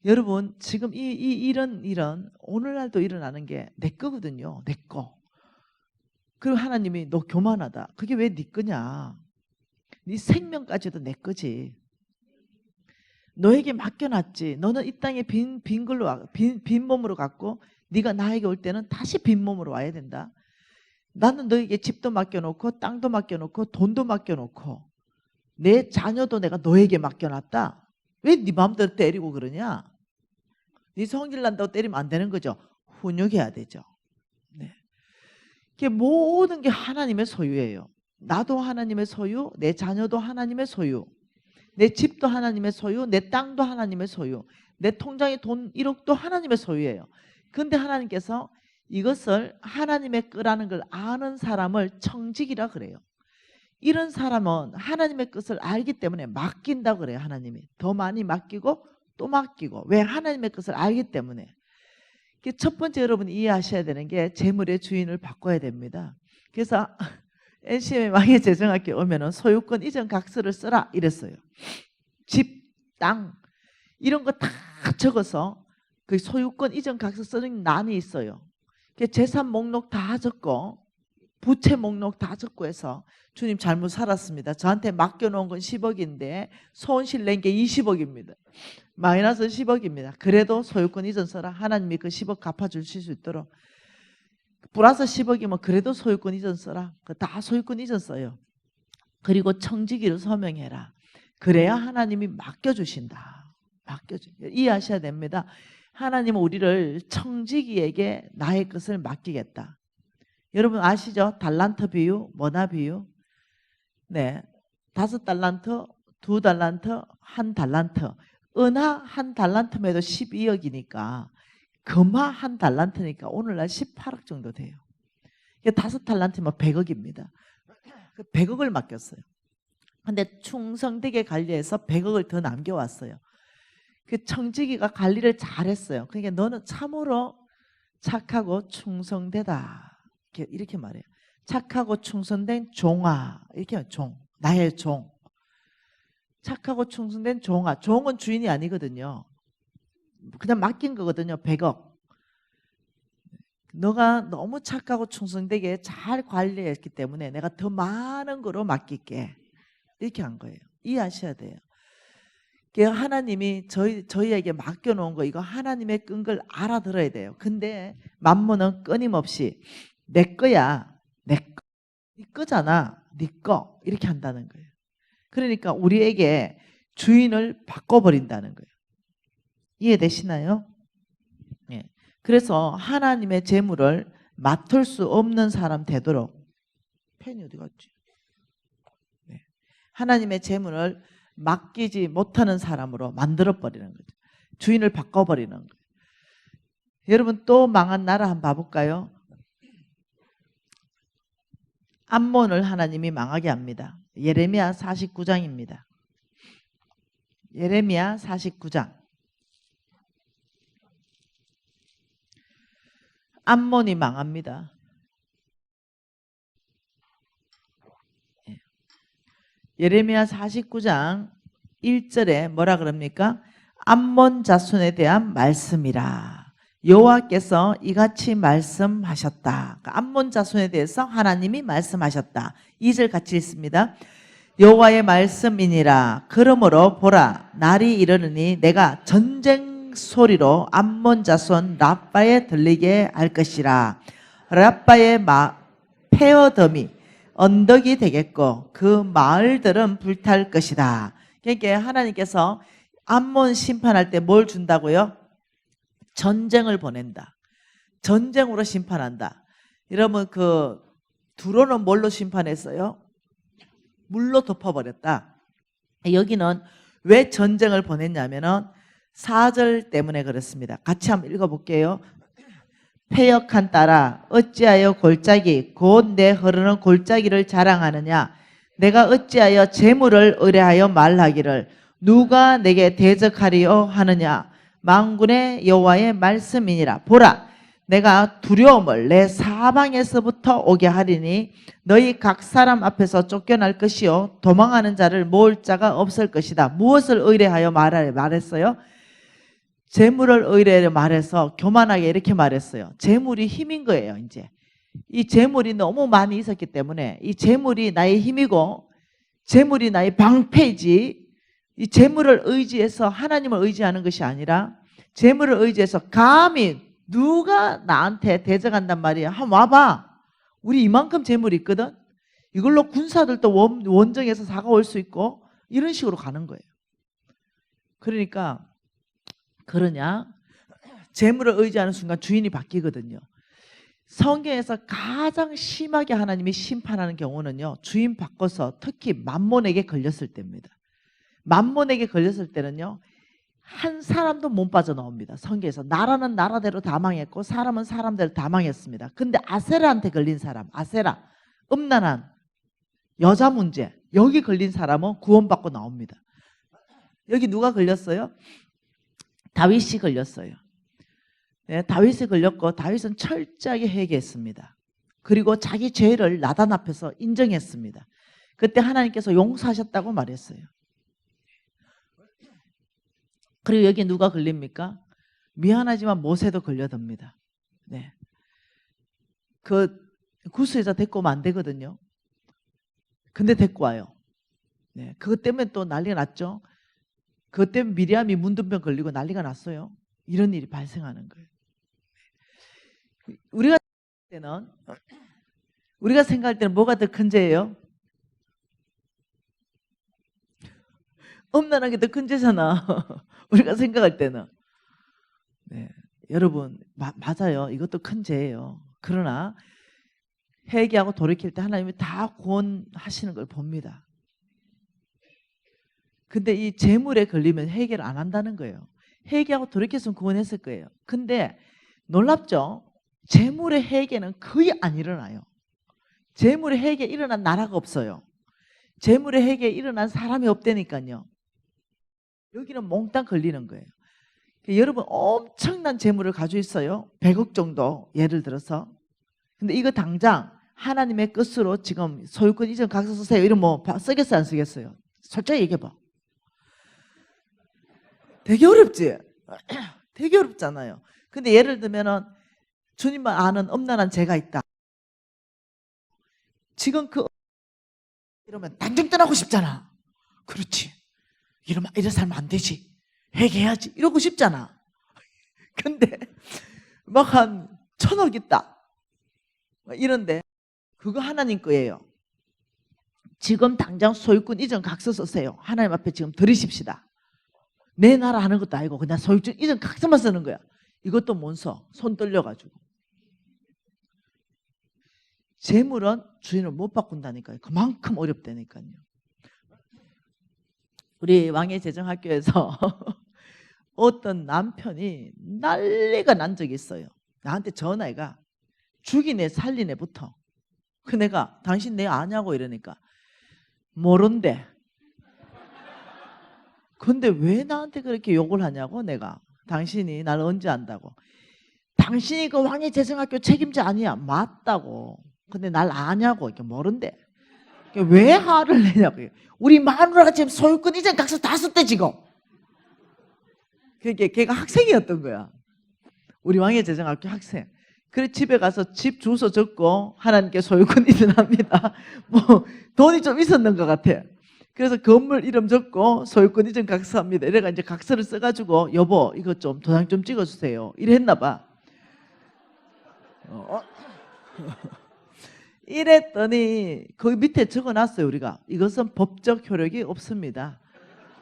여러분 지금 이런 일은 오늘날도 일어나는 게 내 거거든요. 내 거. 그리고 하나님이 너 교만하다. 그게 왜 네 거냐. 네 생명까지도 내 거지. 너에게 맡겨놨지. 너는 이 땅에 빈 몸으로 갔고 네가 나에게 올 때는 다시 빈 몸으로 와야 된다. 나는 너에게 집도 맡겨놓고 땅도 맡겨놓고 돈도 맡겨놓고 내 자녀도 내가 너에게 맡겨놨다. 왜 네 마음대로 때리고 그러냐? 네 성질 난다고 때리면 안 되는 거죠. 훈육해야 되죠. 네. 모든 게 하나님의 소유예요. 나도 하나님의 소유, 내 자녀도 하나님의 소유, 내 집도 하나님의 소유, 내 땅도 하나님의 소유, 내 통장의 돈 1억도 하나님의 소유예요. 그런데 하나님께서 이것을 하나님의 거라는 걸 아는 사람을 청직이라 그래요. 이런 사람은 하나님의 것을 알기 때문에 맡긴다고 그래요. 하나님이 더 많이 맡기고 또 맡기고. 왜? 하나님의 것을 알기 때문에. 첫 번째 여러분이 이해하셔야 되는 게 재물의 주인을 바꿔야 됩니다. 그래서 NCM의 망해재정학교 오면은 소유권 이전 각서를 써라 이랬어요. 집, 땅 이런 거 다 적어서 그 소유권 이전 각서 쓰는 난이 있어요. 재산 목록 다 적고 부채 목록 다 적고 해서 주님 잘못 살았습니다. 저한테 맡겨놓은 건 10억인데 손실 낸 게 20억입니다. 마이너스 10억입니다. 그래도 소유권 이전 써라. 하나님이 그 10억 갚아주실 수 있도록. 플러스 10억이면 그래도 소유권 이전 써라. 다 소유권 이전 써요. 그리고 청지기를 서명해라. 그래야 하나님이 맡겨주신다. 이해하셔야 됩니다. 하나님은 우리를 청지기에게 나의 것을 맡기겠다. 여러분 아시죠? 달란트 비유, 뭐나 비유? 네, 5달란트, 2달란트, 1달란트. 은하 1달란트에도 12억이니까 금화 1달란트니까 오늘날 18억 정도 돼요. 5달란트면 100억입니다. 100억을 맡겼어요. 근데 충성되게 관리해서 100억을 더 남겨왔어요. 그 청지기가 관리를 잘했어요. 그러니까 너는 참으로 착하고 충성되다. 이렇게 말해요. 착하고 충성된 종아. 이렇게 말해요. 종. 나의 종. 착하고 충성된 종아. 종은 주인이 아니거든요. 그냥 맡긴 거거든요. 100억. 너가 너무 착하고 충성되게 잘 관리했기 때문에 내가 더 많은 거로 맡길게. 이렇게 한 거예요. 이해하셔야 돼요. 하나님이 저희에게 맡겨놓은 거 이거 하나님의 끈 걸 알아들어야 돼요. 근데 만몬은 끊임없이 내 거야. 내 거. 네 거잖아. 네 거. 이렇게 한다는 거예요. 그러니까 우리에게 주인을 바꿔버린다는 거예요. 이해되시나요? 예. 그래서 하나님의 재물을 맡을 수 없는 사람 되도록 펜이 어디 갔지? 네. 하나님의 재물을 맡기지 못하는 사람으로 만들어버리는 거죠. 주인을 바꿔버리는 거예요. 여러분 또 망한 나라 한번 봐볼까요? 암몬을 하나님이 망하게 합니다. 예레미야 49장입니다. 예레미야 49장. 암몬이 망합니다. 예레미야 49장 1절에 뭐라 그럽니까? 암몬 자손에 대한 말씀이라. 여호와께서 이같이 말씀하셨다. 암몬 자손에 대해서 하나님이 말씀하셨다. 2절 같이 읽습니다. 여호와의 말씀이니라. 그러므로 보라, 날이 이르느니 내가 전쟁 소리로 암몬 자손 라빠에 들리게 할 것이라. 라빠의 폐허덤이 언덕이 되겠고 그 마을들은 불탈 것이다. 그러니까 하나님께서 암몬 심판할 때 뭘 준다고요? 전쟁을 보낸다. 전쟁으로 심판한다. 여러분 그 두로는 뭘로 심판했어요? 물로 덮어버렸다. 여기는 왜 전쟁을 보냈냐면은 4절 때문에 그렇습니다. 같이 한번 읽어볼게요. 패역한 딸아 어찌하여 골짜기 곧 내 흐르는 골짜기를 자랑하느냐. 내가 어찌하여 재물을 의뢰하여 말하기를 누가 내게 대적하리요 하느냐. 만군의 여호와의 말씀이니라. 보라, 내가 두려움을 내 사방에서부터 오게 하리니 너희 각 사람 앞에서 쫓겨날 것이요 도망하는 자를 모을 자가 없을 것이다. 무엇을 의뢰하여 말했어요? 재물을 의뢰하여 말해서 교만하게 이렇게 말했어요. 재물이 힘인 거예요. 이제 이 재물이 너무 많이 있었기 때문에 이 재물이 나의 힘이고 재물이 나의 방패이지 이 재물을 의지해서 하나님을 의지하는 것이 아니라 재물을 의지해서 감히 누가 나한테 대적한단 말이야. 한번 와봐. 우리 이만큼 재물이 있거든. 이걸로 군사들도 원정에서 사과올 수 있고 이런 식으로 가는 거예요. 그러니까 그러냐? 재물을 의지하는 순간 주인이 바뀌거든요. 성경에서 가장 심하게 하나님이 심판하는 경우는요, 주인 바꿔서 특히 만몬에게 걸렸을 때입니다. 만몬에게 걸렸을 때는요, 한 사람도 못 빠져나옵니다. 성경에서 나라는 나라대로 다 망했고 사람은 사람대로 다 망했습니다. 근데 아세라한테 걸린 사람, 아세라, 음란한 여자 문제, 여기 걸린 사람은 구원받고 나옵니다. 여기 누가 걸렸어요? 다윗이 걸렸어요. 네, 다윗이 걸렸고 다윗은 철저하게 회개했습니다. 그리고 자기 죄를 나단 앞에서 인정했습니다. 그때 하나님께서 용서하셨다고 말했어요. 그리고 여기 누가 걸립니까? 미안하지만 모세도 걸려듭니다. 네. 그 구스에서 데리고 오면 안 되거든요. 근데 데리고 와요. 네. 그것 때문에 또 난리가 났죠. 그것 때문에 미리암이 문둥병 걸리고 난리가 났어요. 이런 일이 발생하는 거예요. 우리가 생각할 때는 뭐가 더 큰 죄예요? 음란한 게 더 큰 죄잖아. 우리가 생각할 때는. 네. 여러분 맞아요. 이것도 큰 죄예요. 그러나 회개하고 돌이킬 때 하나님이 다 구원하시는 걸 봅니다. 근데 이 재물에 걸리면 회개를 안 한다는 거예요. 회개하고 돌이켰으면 구원했을 거예요. 근데 놀랍죠? 재물의 회개는 거의 안 일어나요. 재물의 회개 일어난 나라가 없어요. 재물의 회개에 일어난 사람이 없다니까요. 여기는 몽땅 걸리는 거예요. 여러분 엄청난 재물을 가지고 있어요. 100억 정도 예를 들어서. 근데 이거 당장 하나님의 뜻으로 지금 소유권 이전 각서 쓰세요. 이러면 뭐 쓰겠어요 안 쓰겠어요? 솔직히 얘기해봐. 되게 어렵지? 되게 어렵잖아요. 근데 예를 들면은 주님만 아는 음란한 죄가 있다. 지금 이러면 당장 떠나고 싶잖아. 그렇지. 이래 살면 안 되지. 회개해야지. 이러고 싶잖아. 근데 막 한 1,000억 있다. 이런데 그거 하나님 거예요. 지금 당장 소유권 이전 각서 쓰세요. 하나님 앞에 지금 들으십시다. 내 나라 하는 것도 아니고 그냥 소유권 이전 각서만 쓰는 거야. 이것도 못 써. 손 떨려가지고. 재물은 주인을 못 바꾼다니까요. 그만큼 어렵다니까요. 우리 왕의 재정학교에서 어떤 남편이 난리가 난 적이 있어요. 나한테 전화해가 죽이네 살리네부터. 그 내가 당신 내 아냐고 이러니까 모른대. 근데 왜 나한테 그렇게 욕을 하냐고 내가. 당신이 나를 언제 안다고. 당신이 그 왕의 재정학교 책임자 아니야. 맞다고. 근데 날 아냐고. 이렇게 모른대. 왜 화를 내냐고. 우리 마누라가 지금 소유권 이전 각서 다 썼대 지금. 그게 걔가 학생이었던 거야. 우리 왕의 재정학교 학생. 그래 집에 가서 집 주소 적고 하나님께 소유권 이전합니다. 뭐 돈이 좀 있었는 것 같아. 그래서 건물 이름 적고 소유권 이전 각서합니다. 이래가 이제 각서를 써가지고 여보 이거 좀 도장 좀 찍어주세요. 이래 했나 봐. 이랬더니 거기 밑에 적어놨어요. 우리가 이것은 법적 효력이 없습니다.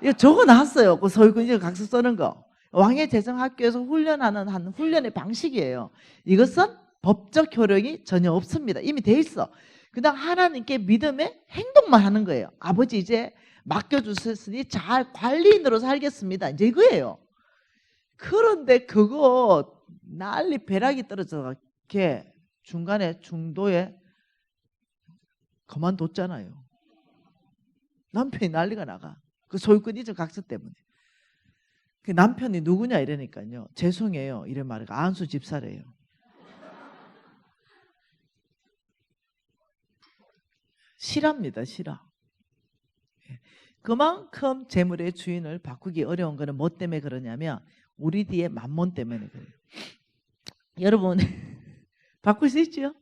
이거 적어놨어요. 그 소유권 이전 각서 쓰는 거. 왕의 재정학교에서 훈련하는 한 훈련의 방식이에요. 이것은 법적 효력이 전혀 없습니다. 이미 돼 있어. 그다음 하나님께 믿음의 행동만 하는 거예요. 아버지 이제 맡겨주셨으니 잘 관리인으로 살겠습니다. 이제 이거예요. 그런데 그거 난리 벼락이 떨어져서 걔 중간에 중도에 그만뒀잖아요. 남편이 난리가 나가. 그 소유권 이전 각서 때문에. 그 남편이 누구냐 이러니까요. 죄송해요. 이래 말해가 안수 집사래요. 실화입니다. 실화. 그만큼 재물의 주인을 바꾸기 어려운 거는 뭐 때문에 그러냐면 우리 뒤에 만몬 때문에 그래요. 여러분 바꿀 수 있죠?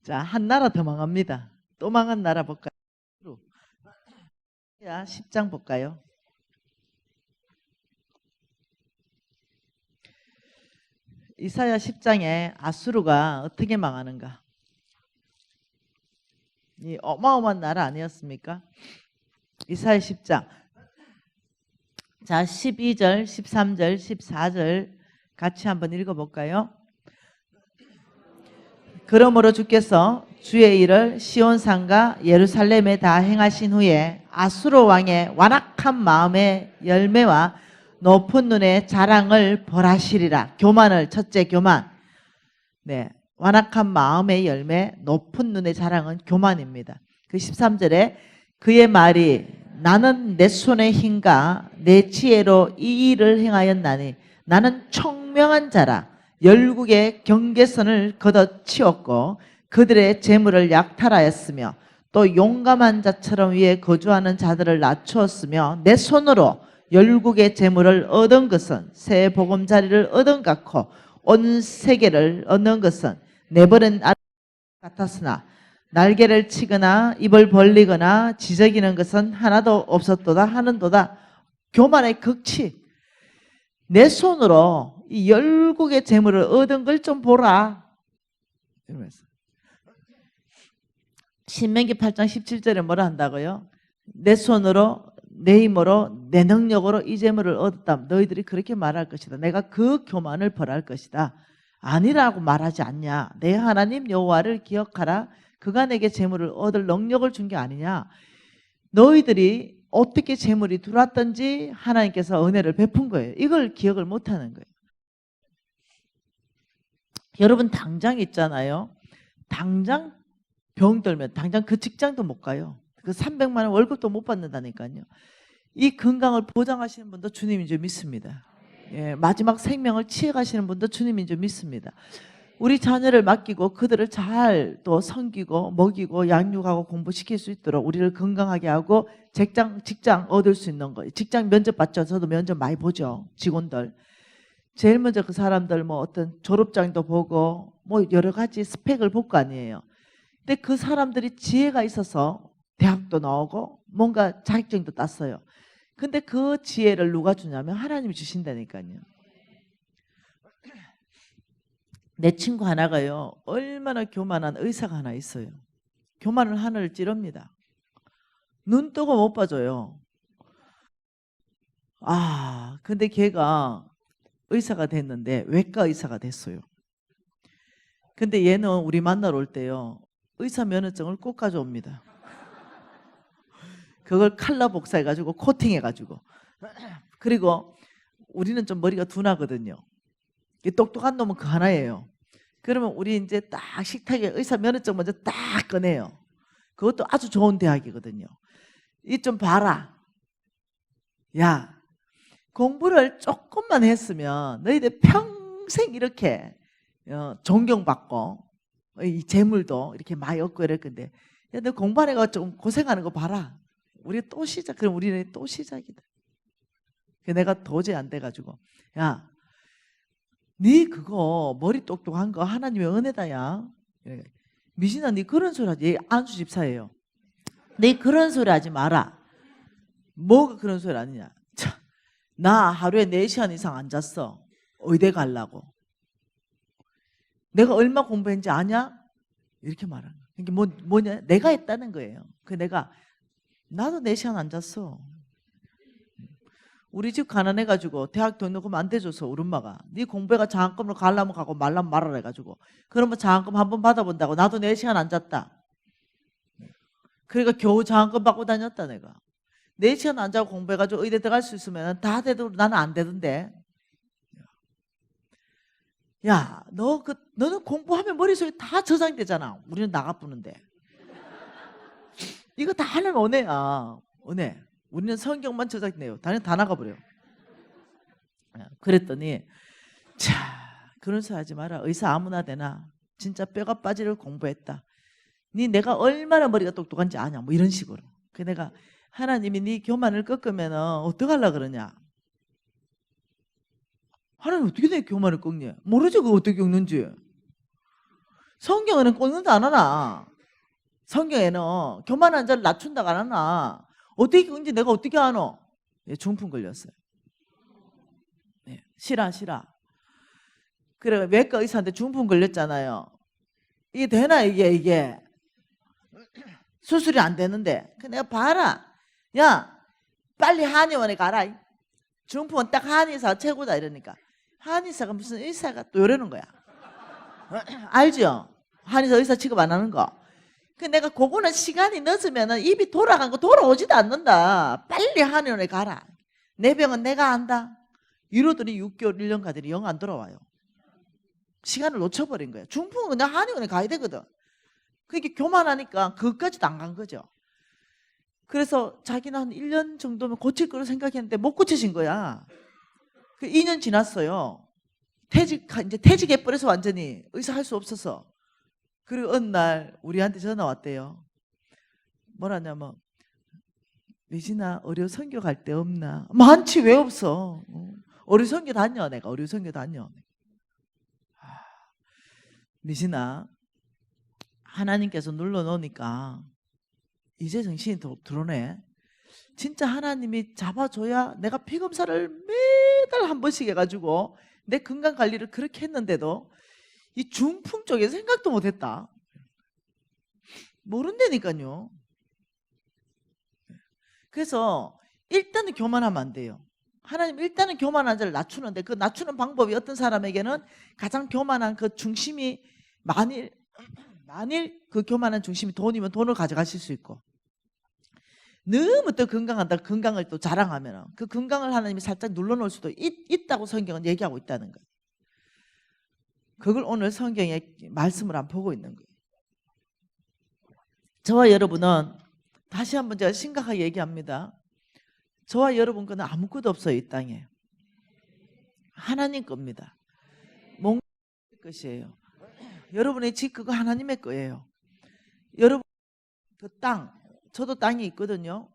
자, 한 나라 더 망합니다. 또 망한 나라 볼까요? 자, 10장 볼까요? 이사야 10장에 아수르가 어떻게 망하는가? 이 어마어마한 나라 아니었습니까? 이사야 10장. 자, 12절, 13절, 14절 같이 한번 읽어볼까요? 그러므로 주께서 주의 일을 시온산과 예루살렘에 다 행하신 후에 아수르 왕의 완악한 마음의 열매와 높은 눈의 자랑을 벌하시리라. 교만을, 첫째 교만. 네, 완악한 마음의 열매, 높은 눈의 자랑은 교만입니다. 그 13절에 그의 말이 나는 내 손의 힘과 내 지혜로 이 일을 행하였나니 나는 총명한 자라. 열국의 경계선을 걷어치웠고 그들의 재물을 약탈하였으며 또 용감한 자처럼 위에 거주하는 자들을 낮추었으며 내 손으로 열국의 재물을 얻은 것은 새 보금자리를 얻은 같고 온 세계를 얻는 것은 내버린 알 같았으나 날개를 치거나 입을 벌리거나 지저귀는 것은 하나도 없었도다 하는도다. 교만의 극치. 내 손으로 이 열국의 재물을 얻은 걸 좀 보라. 이러면서. 신명기 8장 17절에 뭐라 한다고요? 내 손으로 내 힘으로 내 능력으로 이 재물을 얻었다. 너희들이 그렇게 말할 것이다. 내가 그 교만을 벌할 것이다. 아니라고 말하지 않냐. 내 하나님 여호와를 기억하라. 그가 내게 재물을 얻을 능력을 준 게 아니냐. 너희들이 어떻게 재물이 들어왔던지 하나님께서 은혜를 베푼 거예요. 이걸 기억을 못하는 거예요. 여러분 당장 있잖아요. 당장 병들면 당장 그 직장도 못 가요. 그 300만 원 월급도 못 받는다니까요. 이 건강을 보장하시는 분도 주님인 줄 믿습니다. 예, 마지막 생명을 취해가시는 분도 주님인 줄 믿습니다. 우리 자녀를 맡기고 그들을 잘 또 섬기고 먹이고 양육하고 공부시킬 수 있도록 우리를 건강하게 하고 직장 얻을 수 있는 거예요. 직장 면접 받죠. 저도 면접 많이 보죠. 직원들. 제일 먼저 그 사람들 뭐 어떤 졸업장도 보고 뭐 여러 가지 스펙을 볼 거 아니에요. 근데 그 사람들이 지혜가 있어서 대학도 나오고 뭔가 자격증도 땄어요. 근데 그 지혜를 누가 주냐면 하나님이 주신다니까요. 내 친구 하나가요. 얼마나 교만한 의사가 하나 있어요. 교만을 하늘을 찌릅니다. 눈 뜨고 못 봐줘요. 근데 걔가 의사가 됐는데 외과 의사가 됐어요. 근데 얘는 우리 만나러 올 때요. 의사 면허증을 꼭 가져옵니다. 그걸 칼라 복사해가지고 코팅해가지고. 그리고 우리는 좀 머리가 둔하거든요. 똑똑한 놈은 그 하나예요. 그러면 우리 이제 딱 식탁에 의사 면허증 먼저 딱 꺼내요. 그것도 아주 좋은 대학이거든요. 이 좀 봐라. 야, 공부를 조금만 했으면 너희들 평생 이렇게 존경받고 이 재물도 이렇게 많이 얻고 이럴 건데 야, 너 공부 안 해가 좀 고생하는 거 봐라. 우리 또 시작. 그럼 우리는 또 시작이다. 내가 도저히 안 돼가지고 야, 네 그거 머리 똑똑한 거 하나님의 은혜다 야. 미진아 네 그런 소리 하지. 안수 집사예요. 네 그런 소리 하지 마라. 뭐가 그런 소리 아니냐. 참, 나 하루에 4시간 이상 안 잤어. 의대 가려고. 내가 얼마 공부했는지 아냐? 이렇게 말하는 거야. 이게 뭐냐? 내가 했다는 거예요. 나도 4시간 안 잤어. 우리 집 가난해가지고 대학 돈 넣으면 안 돼줘서 우리 엄마가 네 공부해가 장학금으로 가려면 가고 말라면 말아라 해가지고 그러면 장학금 한번 받아본다고 나도 4시간 안 잤다. 그러니까 겨우 장학금 받고 다녔다 내가. 4시간 안 자고 공부해가지고 의대 들어갈 수 있으면 다 돼도 나는 안 되던데. 야, 너는 공부하면 머릿속에 다 저장되잖아. 우리는 나가부는데. 이거 다 하는 은혜야. 은혜. 우리는 성경만 저작내요. 다른 다 나가버려요. 그랬더니 자 그런 소리 하지 마라. 의사 아무나 되나. 진짜 뼈가 빠지를 공부했다. 내가 얼마나 머리가 똑똑한지 아냐. 뭐 이런 식으로. 내가 하나님이 네 교만을 꺾으면 어떡하려고 그러냐. 하나님 어떻게 내 교만을 꺾냐. 모르지 그거 어떻게 꺾는지. 성경에는 꺾는다 안 하나. 성경에는 교만한 자를 낮춘다고 안 하나. 어떻게 그런지 내가 어떻게 아노? 예, 중풍 걸렸어요. 예, 실화. 그래 외과 의사한테 중풍 걸렸잖아요. 이게 되나 이게 수술이 안 되는데. 그 내가 봐라. 야 빨리 한의원에 가라. 중풍은 딱 한의사가 최고다 이러니까. 한의사가 무슨 의사가 또 이러는 거야. 알죠? 한의사 의사 취급 안 하는 거. 그 내가 그거는 시간이 늦으면 입이 돌아간 거 돌아오지도 않는다. 빨리 한의원에 가라. 내 병은 내가 안다. 이러더니 6개월 1년 가더니 영 안 돌아와요. 시간을 놓쳐버린 거예요. 중풍은 그냥 한의원에 가야 되거든. 그게 교만하니까 그것까지도 안 간 거죠. 그래서 자기는 한 1년 정도면 고칠 거로 생각했는데 못 고치신 거야. 그 2년 지났어요. 이제 퇴직해버려서 완전히 의사 할 수 없어서. 그리고 어느 날 우리한테 전화 왔대요. 뭐라냐면 미진아 어려 선교 갈 데 없나? 많지 왜 없어? 어려 선교 다녀. 내가 어려 선교 다녀. 미진아 하나님께서 눌러놓으니까 이제 정신이 더 들어오네. 진짜 하나님이 잡아줘야 내가 피검사를 매달 한 번씩 해가지고 내 건강관리를 그렇게 했는데도 이 중풍 쪽에 생각도 못했다. 모른다니까요. 그래서 일단은 교만하면 안 돼요. 하나님 일단은 교만한 자를 낮추는데 그 낮추는 방법이 어떤 사람에게는 가장 교만한 그 중심이 만일 그 교만한 중심이 돈이면 돈을 가져가실 수 있고 너무 또 건강한다 건강을 또 자랑하면 그 건강을 하나님이 살짝 눌러놓을 수도 있다고 성경은 얘기하고 있다는 거예요. 그걸 오늘 성경의 말씀을 안 보고 있는 거예요. 저와 여러분은 다시 한번 제가 심각하게 얘기합니다. 저와 여러분 거는 아무것도 없어요. 이 땅에. 하나님 겁니다. 뭔가 것이에요. 여러분의 집 그거 하나님의 거예요. 여러분 그 땅, 저도 땅이 있거든요.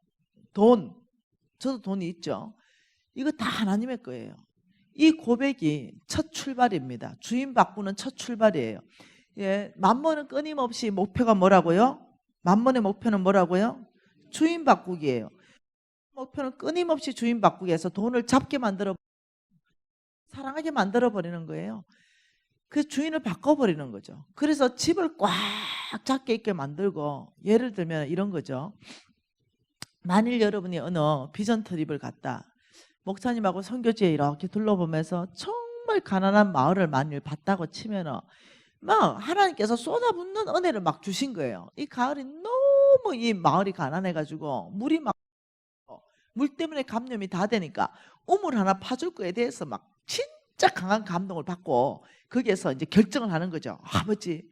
돈, 저도 돈이 있죠. 이거 다 하나님의 거예요. 이 고백이 첫 출발입니다. 주인 바꾸는 첫 출발이에요. 예, 만mon은 끊임없이 목표가 뭐라고요? 만mon의 목표는 뭐라고요? 주인 바꾸기예요. 목표는 끊임없이 주인 바꾸기 해서 돈을 잡게 만들어 사랑하게 만들어 버리는 거예요. 그 주인을 바꿔버리는 거죠. 그래서 집을 꽉 잡게 있게 만들고 예를 들면 이런 거죠. 만일 여러분이 어느 비전 트립을 갔다 목사님하고 선교지에 이렇게 둘러보면서 정말 가난한 마을을 만일 봤다고 치면은 막 하나님께서 쏟아붓는 은혜를 막 주신 거예요. 이 가을이 너무 이 마을이 가난해가지고 물이 막 물 때문에 감염이 다 되니까 우물 하나 파줄 거에 대해서 막 진짜 강한 감동을 받고 거기에서 이제 결정을 하는 거죠. 아버지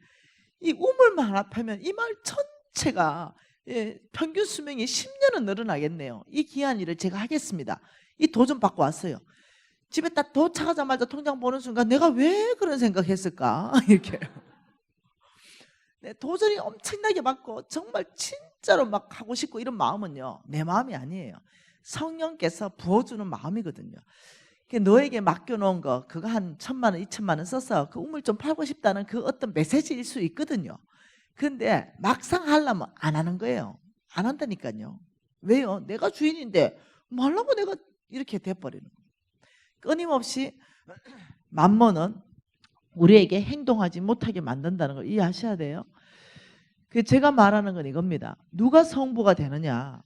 이 우물만 하나 파면 이 마을 전체가 예, 평균 수명이 10년은 늘어나겠네요. 이 귀한 일을 제가 하겠습니다. 이 도전 받고 왔어요. 집에 딱 도착하자마자 통장 보는 순간 내가 왜 그런 생각했을까? 이렇게 네, 도전이 엄청나게 받고 정말 진짜로 막 하고 싶고 이런 마음은요 내 마음이 아니에요. 성령께서 부어주는 마음이거든요. 너에게 맡겨놓은 거 그거 한 1,000만 원 2,000만 원 써서 그 우물 좀 팔고 싶다는 그 어떤 메시지일 수 있거든요. 근데 막상 하려면 안 하는 거예요. 안 한다니까요. 왜요? 내가 주인인데 말라고 내가 이렇게 돼버리는 거예요. 끊임없이 만mon은 우리에게 행동하지 못하게 만든다는 걸 이해하셔야 돼요. 제가 말하는 건 이겁니다. 누가 성부가 되느냐,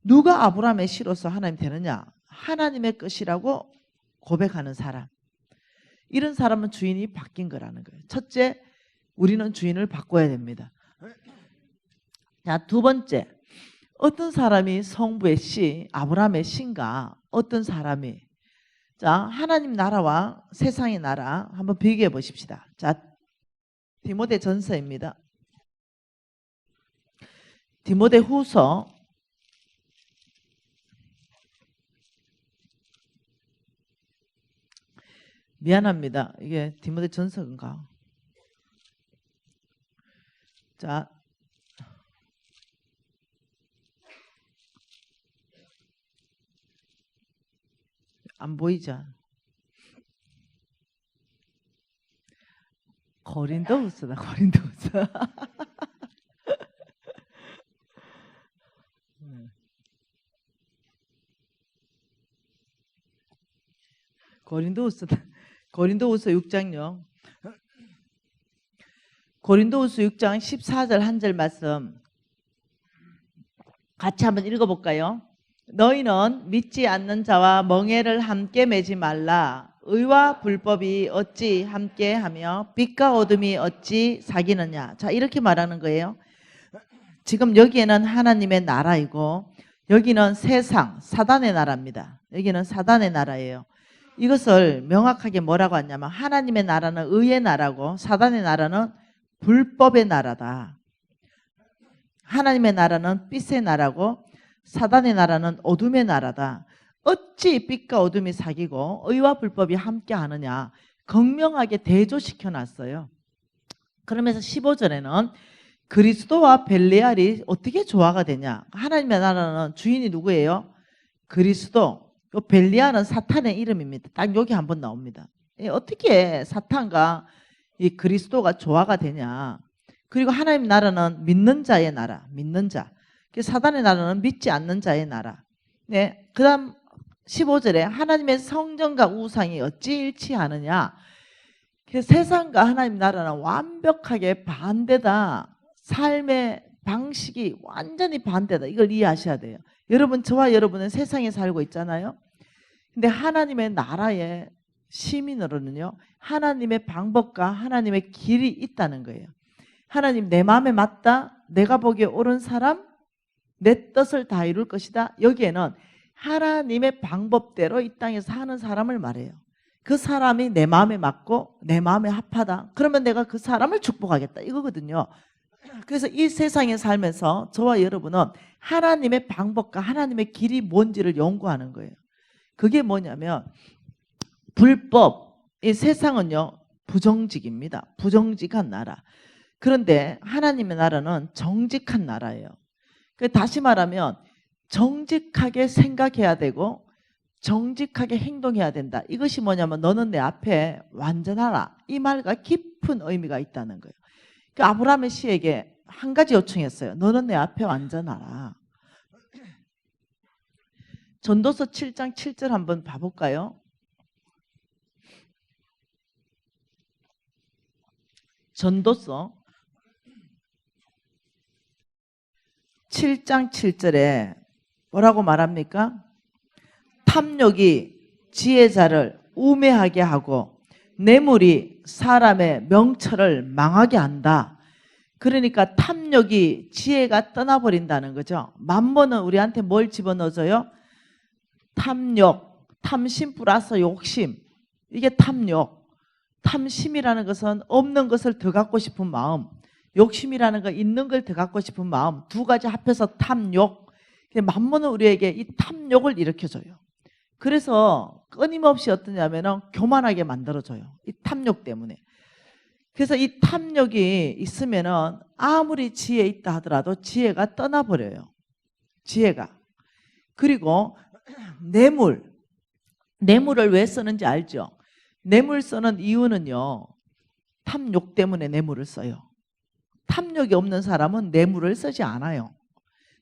누가 아브라함의 씨로서 하나님 되느냐, 하나님의 것이라고 고백하는 사람, 이런 사람은 주인이 바뀐 거라는 거예요. 첫째, 우리는 주인을 바꿔야 됩니다. 자, 두 번째, 어떤 사람이 성부의 씨, 아브라함의 씨인가? 어떤 사람이? 자, 하나님 나라와 세상의 나라 한번 비교해 보십시다. 자, 디모데 전서입니다. 디모데 후서 미안합니다. 이게 디모데 전서인가? 자, 안 보이죠? 고린도후서다. 고린도후서. 고린도후서 고린도후서 6장요. 고린도후서 6장 14절 한 절 말씀 같이 한번 읽어볼까요? 너희는 믿지 않는 자와 멍에를 함께 매지 말라. 의와 불법이 어찌 함께하며 빛과 어둠이 어찌 사귀느냐. 자, 이렇게 말하는 거예요. 지금 여기에는 하나님의 나라이고 여기는 세상 사단의 나라입니다. 여기는 사단의 나라예요. 이것을 명확하게 뭐라고 하냐면 하나님의 나라는 의의 나라고 사단의 나라는 불법의 나라다. 하나님의 나라는 빛의 나라고 사단의 나라는 어둠의 나라다. 어찌 빛과 어둠이 사귀고 의와 불법이 함께 하느냐. 극명하게 대조시켜 놨어요. 그러면서 15절에는 그리스도와 벨리알이 어떻게 조화가 되냐. 하나님의 나라는 주인이 누구예요? 그리스도. 벨리알은 사탄의 이름입니다. 딱 여기 한번 나옵니다. 어떻게 사탄과 이 그리스도가 조화가 되냐. 그리고 하나님 나라는 믿는 자의 나라, 믿는 자. 사단의 나라는 믿지 않는 자의 나라. 네, 그 다음 15절에 하나님의 성전과 우상이 어찌 일치하느냐. 세상과 하나님 나라는 완벽하게 반대다. 삶의 방식이 완전히 반대다. 이걸 이해하셔야 돼요. 여러분, 저와 여러분은 세상에 살고 있잖아요. 근데 하나님의 나라의 시민으로는요, 하나님의 방법과 하나님의 길이 있다는 거예요. 하나님 내 마음에 맞다. 내가 보기에 옳은 사람. 내 뜻을 다 이룰 것이다. 여기에는 하나님의 방법대로 이 땅에 사는 사람을 말해요. 그 사람이 내 마음에 맞고 내 마음에 합하다. 그러면 내가 그 사람을 축복하겠다. 이거거든요. 그래서 이 세상에 살면서 저와 여러분은 하나님의 방법과 하나님의 길이 뭔지를 연구하는 거예요. 그게 뭐냐면 불법. 이 세상은요 부정직입니다. 부정직한 나라. 그런데 하나님의 나라는 정직한 나라예요. 다시 말하면 정직하게 생각해야 되고 정직하게 행동해야 된다. 이것이 뭐냐면 너는 내 앞에 완전하라. 이 말과 깊은 의미가 있다는 거예요. 아브라함의 시에게 한 가지 요청했어요. 너는 내 앞에 완전하라. 전도서 7장 7절 한번 봐볼까요? 전도서 7장 7절에 뭐라고 말합니까? 탐욕이 지혜자를 우매하게 하고 뇌물이 사람의 명철을 망하게 한다. 그러니까 탐욕이 지혜가 떠나버린다는 거죠. 만번은 우리한테 뭘 집어넣어줘요? 탐욕, 탐심 플러스 욕심. 이게 탐욕. 탐심이라는 것은 없는 것을 더 갖고 싶은 마음. 욕심이라는 건 있는 걸 더 갖고 싶은 마음. 두 가지 합해서 탐욕. 만번은 우리에게 이 탐욕을 일으켜줘요. 그래서 끊임없이 어떠냐면은 교만하게 만들어줘요. 이 탐욕 때문에. 그래서 이 탐욕이 있으면은 아무리 지혜 있다 하더라도 지혜가 떠나버려요. 지혜가. 그리고 뇌물을 왜 쓰는지 알죠? 뇌물 쓰는 이유는요. 탐욕 때문에 뇌물을 써요. 탐욕이 없는 사람은 뇌물을 쓰지 않아요.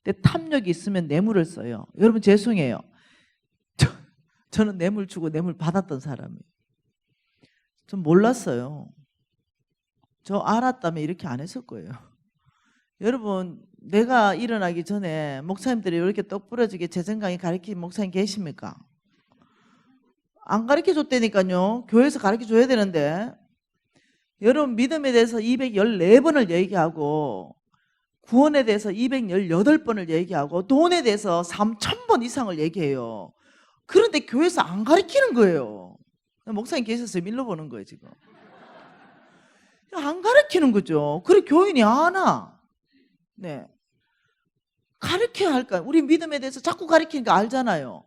근데 탐욕이 있으면 뇌물을 써요. 여러분 죄송해요. 저는 뇌물 주고 뇌물 받았던 사람이에요. 전 몰랐어요. 저 알았다면 이렇게 안 했을 거예요. 여러분 내가 일어나기 전에 목사님들이 이렇게 똑 부러지게 제 생각에 가르친 목사님 계십니까? 안 가르쳐줬다니까요. 교회에서 가르쳐줘야 되는데. 여러분 믿음에 대해서 214번을 얘기하고 구원에 대해서 218번을 얘기하고 돈에 대해서 3000번 이상을 얘기해요. 그런데 교회에서 안 가르치는 거예요. 목사님 계셨어요. 밀러보는 거예요 지금. 안 가르치는 거죠. 그래 교인이 안 와. 네. 가르쳐야 할까요? 우리 믿음에 대해서 자꾸 가르치니까 알잖아요.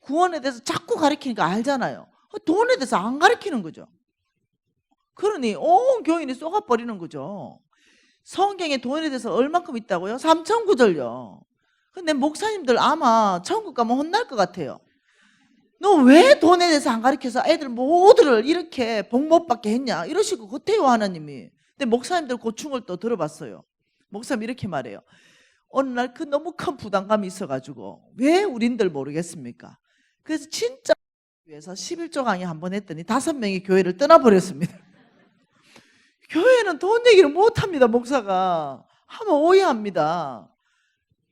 구원에 대해서 자꾸 가르치니까 알잖아요. 돈에 대해서 안 가르치는 거죠. 그러니 온 교인이 쏘가버리는 거죠. 성경에 돈에 대해서 얼만큼 있다고요? 3,000구절요. 근데 목사님들 아마 천국 가면 혼날 것 같아요. 너 왜 돈에 대해서 안 가르쳐서 애들 모두를 이렇게 복 못 받게 했냐 이러시고 그때요 하나님이. 근데 목사님들 고충을 또 들어봤어요. 목사님 이렇게 말해요. 어느 날 그 너무 큰 부담감이 있어가지고 왜 우린들 모르겠습니까? 그래서 진짜 위해서 11조 강의 한번 했더니 5명이 교회를 떠나버렸습니다. 교회는 돈 얘기를 못합니다. 목사가 하면 오해합니다.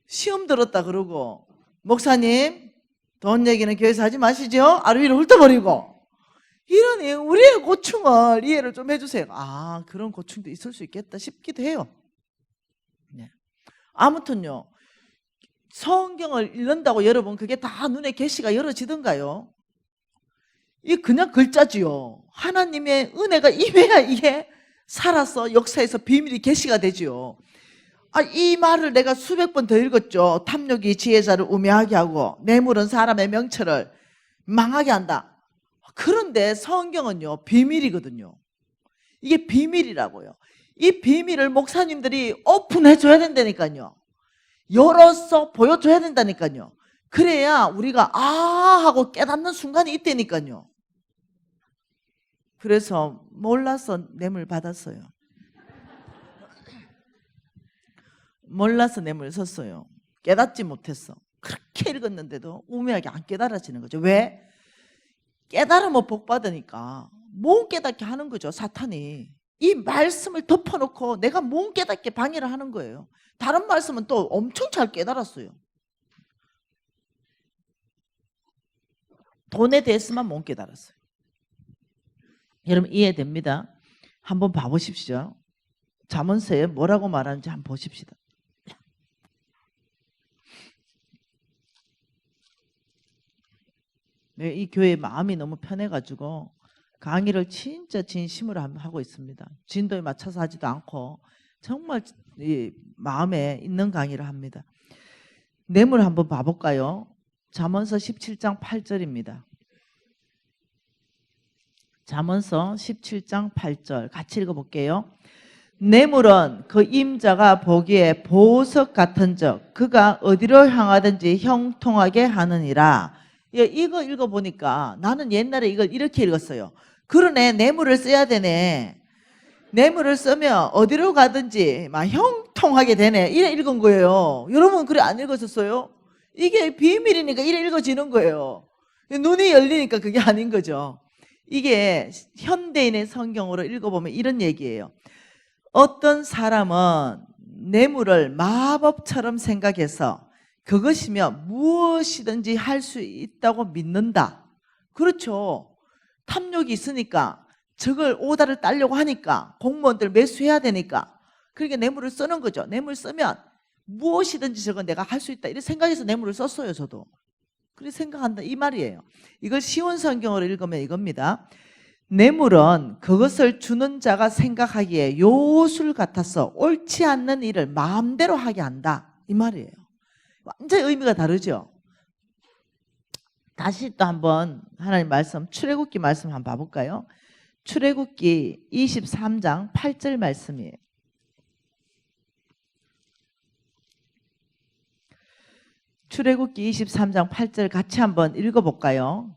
시험 들었다 그러고 목사님 돈 얘기는 교회에서 하지 마시죠. 아래 위로 훑어버리고 이러니 우리의 고충을 이해를 좀 해주세요. 아, 그런 고충도 있을 수 있겠다 싶기도 해요. 네. 아무튼요, 성경을 읽는다고 여러분 그게 다 눈에 계시가 열어지던가요? 이게 그냥 글자지요. 하나님의 은혜가 임해야 이게 살아서 역사에서 비밀이 계시가 되지요. 아, 이 말을 내가 수백 번 더 읽었죠. 탐욕이 지혜자를 우매하게 하고 뇌물은 사람의 명철을 망하게 한다. 그런데 성경은요 비밀이거든요. 이게 비밀이라고요. 이 비밀을 목사님들이 오픈해 줘야 된다니까요. 열어서 보여줘야 된다니까요. 그래야 우리가 아 하고 깨닫는 순간이 있다니까요. 그래서 몰라서 뇌물 받았어요. 몰라서 뇌물 썼어요. 깨닫지 못했어. 그렇게 읽었는데도 우매하게 안 깨달아지는 거죠. 왜? 깨달으면 복 받으니까 못 깨닫게 하는 거죠. 사탄이 이 말씀을 덮어놓고 내가 못 깨닫게 방해를 하는 거예요. 다른 말씀은 또 엄청 잘 깨달았어요. 돈에 대해서만 못 깨달았어요. 여러분 이해됩니다? 한번 봐보십시오. 잠언서에 뭐라고 말하는지 한번 보십시다. 이 교회 마음이 너무 편해가지고 강의를 진짜 진심으로 하고 있습니다. 진도에 맞춰서 하지도 않고 정말 이 마음에 있는 강의를 합니다. 뇌물 한번 봐볼까요? 잠언서 17장 8절입니다. 잠언서 17장 8절 같이 읽어볼게요. 뇌물은 그 임자가 보기에 보석 같은 적 그가 어디로 향하든지 형통하게 하느니라. 이거 읽어보니까 나는 옛날에 이걸 이렇게 읽었어요. 그러네, 뇌물을 써야 되네. 뇌물을 쓰면 어디로 가든지 막 형통하게 되네. 이래 읽은 거예요. 여러분 그래 안 읽었었어요? 이게 비밀이니까 이래 읽어지는 거예요. 눈이 열리니까 그게 아닌 거죠. 이게 현대인의 성경으로 읽어보면 이런 얘기예요. 어떤 사람은 뇌물을 마법처럼 생각해서 그것이며 무엇이든지 할 수 있다고 믿는다. 그렇죠. 탐욕이 있으니까 저걸 오다를 따려고 하니까 공무원들 매수해야 되니까 그러니까 뇌물을 쓰는 거죠. 뇌물 쓰면 무엇이든지 저건 내가 할 수 있다 이렇게 생각해서 뇌물을 썼어요. 저도 그렇게 생각한다 이 말이에요. 이걸 쉬운 성경으로 읽으면 이겁니다. 뇌물은 그것을 주는 자가 생각하기에 요술 같아서 옳지 않는 일을 마음대로 하게 한다 이 말이에요. 완전히 의미가 다르죠. 다시 또 한번 하나님 말씀 출애굽기 말씀 한번 봐볼까요? 출애굽기 23장 8절 말씀이에요. 출애굽기 23장 8절 같이 한번 읽어볼까요?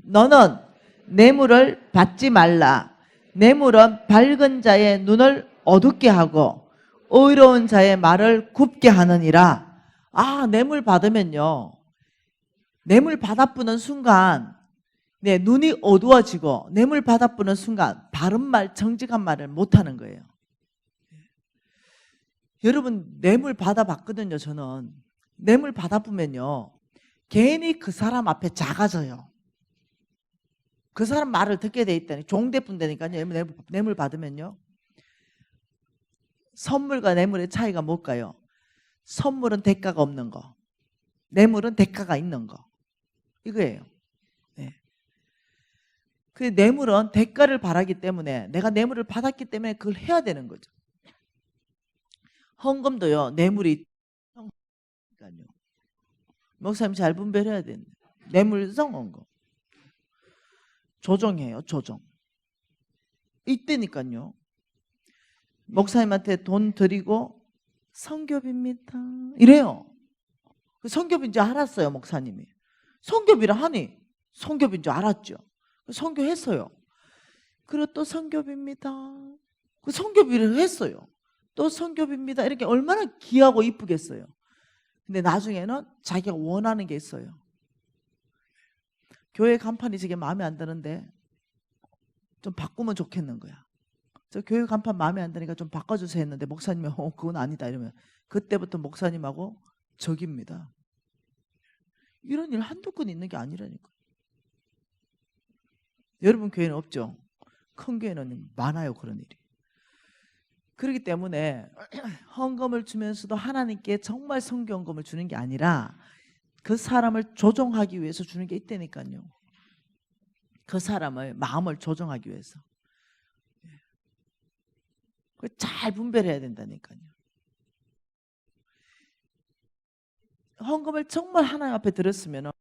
너는 뇌물을 받지 말라. 뇌물은 밝은 자의 눈을 어둡게 하고 의로운 자의 말을 굽게 하느니라. 아, 뇌물 받으면요. 뇌물 받아부는 순간 네, 눈이 어두워지고 뇌물 받아부는 순간 바른 말, 정직한 말을 못하는 거예요. 여러분 뇌물 받아봤거든요. 저는 뇌물 받아보면요. 괜히 그 사람 앞에 작아져요. 그 사람 말을 듣게 돼 있다니 종대뿐 되니까요. 뇌물 받으면요. 선물과 뇌물의 차이가 뭘까요? 선물은 대가가 없는 거, 뇌물은 대가가 있는 거 이거예요. 네. 그 뇌물은 대가를 바라기 때문에 내가 뇌물을 받았기 때문에 그걸 해야 되는 거죠. 헌금도요. 뇌물이 목사님 잘 분별해야 되는데 뇌물성 헌금 조정해요. 조정 이때니까요. 목사님한테 돈 드리고 성교비입니다 이래요. 성교비인 줄 알았어요. 목사님이 성교비라 하니 성교비인 줄 알았죠. 성교했어요. 그리고 또 성교비입니다. 그 성교비를 했어요. 또 성교비입니다. 이렇게 얼마나 귀하고 이쁘겠어요. 근데 나중에는 자기가 원하는 게 있어요. 교회 간판이 저게 마음에 안 드는데 좀 바꾸면 좋겠는 거야. 저 교회 간판 마음에 안 드니까 좀 바꿔주세요 했는데 목사님이 그건 아니다 이러면 그때부터 목사님하고 적입니다. 이런 일 한두 건 있는 게 아니라니까. 여러분 교회는 없죠? 큰 교회는 많아요 그런 일이. 그렇기 때문에 헌금을 주면서도 하나님께 정말 성경금을 주는 게 아니라 그 사람을 조종하기 위해서 주는 게 있다니까요. 그 사람의 마음을 조종하기 위해서. 잘 분별해야 된다니까요. 헌금을 정말 하나님 앞에 들었으면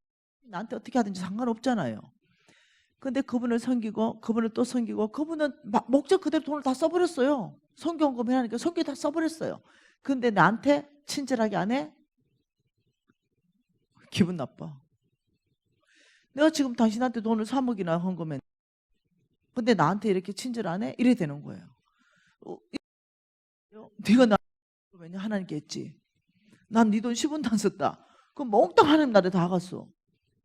나한테 어떻게 하든지 상관없잖아요. 근데 그분을 섬기고 그분을 또 섬기고 그분은 목적 그대로 돈을 다 써버렸어요. 성경금 해라니까 성경 다 써버렸어요. 근데 나한테 친절하게 안 해? 기분 나빠. 내가 지금 당신한테 돈을 3억이나 헌금했는데 근데 나한테 이렇게 친절 안 해? 이래 되는 거예요. 네가 나 왜냐 하나님께 했지. 난 네 돈 10원도 안 썼다. 그럼 몽땅 하나님 나라에 다 갔어.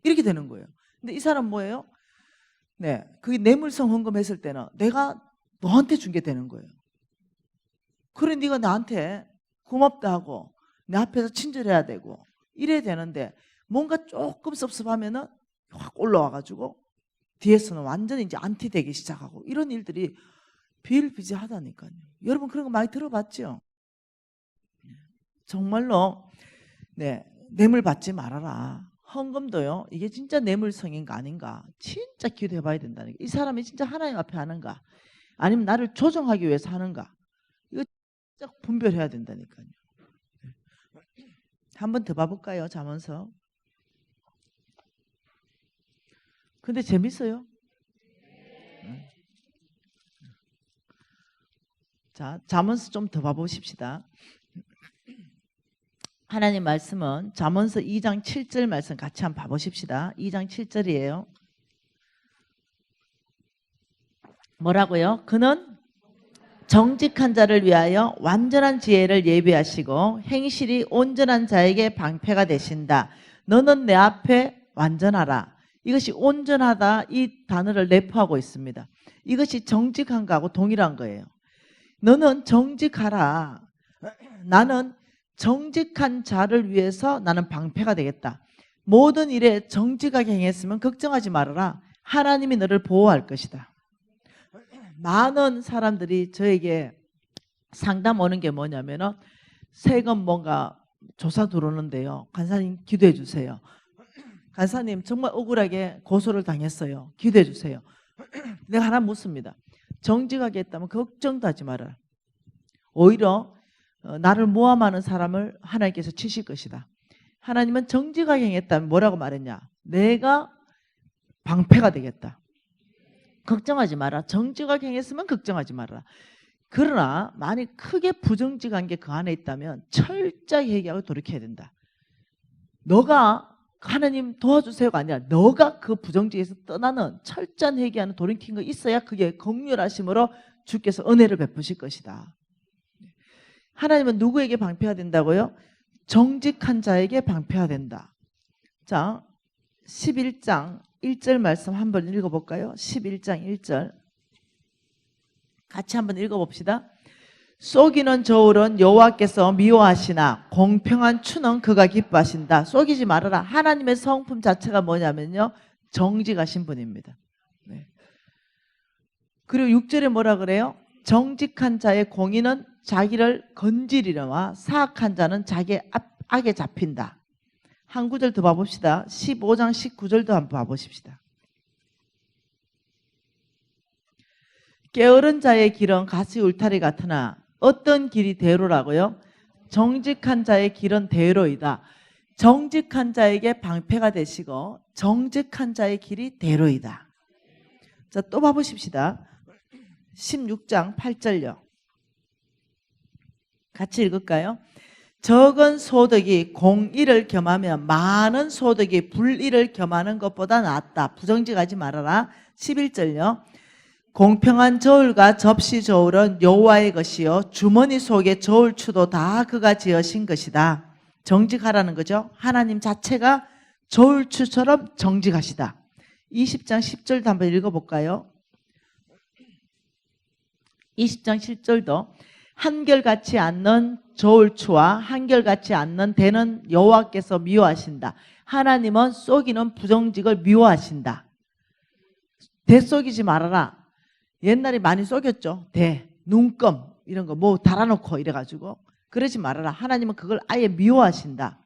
이렇게 되는 거예요. 근데 이 사람 뭐예요? 네, 그게 뇌물성 헌금했을 때는 내가 너한테 준 게 되는 거예요. 그래 네가 나한테 고맙다 하고 내 앞에서 친절해야 되고 이래야 되는데 뭔가 조금 섭섭하면은 확 올라와가지고 뒤에서는 완전히 이제 안티 되기 시작하고 이런 일들이 비일비재하다니까요. 여러분 그런 거 많이 들어봤죠? 정말로 네, 뇌물 받지 말아라. 헌금도요. 이게 진짜 뇌물성인가 아닌가 진짜 기도해 봐야 된다는 게. 이 사람이 진짜 하나님 앞에 하는가 아니면 나를 조종하기 위해서 하는가 이거 진짜 분별해야 된다니까요. 한 번 더 봐볼까요? 잠언서. 근데 재밌어요. 자, 잠언서 좀 더 봐보십시다. 하나님 말씀은 잠언서 2장 7절 말씀 같이 한번 봐보십시다. 2장 7절이에요. 뭐라고요? 그는 정직한 자를 위하여 완전한 지혜를 예비하시고 행실이 온전한 자에게 방패가 되신다. 너는 내 앞에 완전하라. 이것이 온전하다 이 단어를 내포하고 있습니다. 이것이 정직한 거하고 동일한 거예요. 너는 정직하라. 나는 정직한 자를 위해서 나는 방패가 되겠다. 모든 일에 정직하게 행했으면 걱정하지 말아라. 하나님이 너를 보호할 것이다. 많은 사람들이 저에게 상담 오는 게 뭐냐면은 세금 뭔가 조사 들어오는데요. 간사님 기도해 주세요. 간사님 정말 억울하게 고소를 당했어요. 기도해 주세요. 내가 하나 묻습니다. 정직하게 했다면 걱정도 하지 말아라. 오히려 나를 모함하는 사람을 하나님께서 치실 것이다. 하나님은 정직하게 행했다면 뭐라고 말했냐? 내가 방패가 되겠다. 걱정하지 마라. 정직하게 행했으면 걱정하지 마라. 그러나 만약 크게 부정직한 게 그 안에 있다면 철저히 회개하고 돌이켜야 된다. 너가 하나님 도와주세요가 아니라 너가 그 부정직에서 떠나는 철저한 회개하는 돌이킨 거 있어야 그게 긍휼하심으로 주께서 은혜를 베푸실 것이다. 하나님은 누구에게 방패가 된다고요? 정직한 자에게 방패가 된다. 자, 11장 1절 말씀 한번 읽어볼까요? 11장 1절 같이 한번 읽어봅시다. 속이는 저울은 여호와께서 미워하시나 공평한 추는 그가 기뻐하신다. 속이지 말아라. 하나님의 성품 자체가 뭐냐면요, 정직하신 분입니다. 네. 그리고 6절에 뭐라 그래요? 정직한 자의 공의는 자기를 건지리려와 사악한 자는 자기의 악에 잡힌다. 한 구절 더 봐봅시다. 15장 19절도 한번 봐보십시다. 게으른 자의 길은 가시 울타리 같으나 어떤 길이 대로라고요? 정직한 자의 길은 대로이다. 정직한 자에게 방패가 되시고 정직한 자의 길이 대로이다. 자, 또 봐보십시다. 16장 8절요. 같이 읽을까요? 적은 소득이 공의를 겸하면 많은 소득이 불의를 겸하는 것보다 낫다. 부정직하지 말아라. 11절요. 공평한 저울과 접시 저울은 여호와의 것이요 주머니 속의 저울추도 다 그가 지으신 것이다. 정직하라는 거죠. 하나님 자체가 저울추처럼 정직하시다. 20장 10절도 한번 읽어볼까요? 20장 10절도 한결같이 않는 저울추와 한결같이 않는 대는 여호와께서 미워하신다. 하나님은 속이는 부정직을 미워하신다. 대 속이지 말아라. 옛날에 많이 속였죠. 대, 눈금 이런 거 뭐 달아놓고 이래가지고 그러지 말아라. 하나님은 그걸 아예 미워하신다.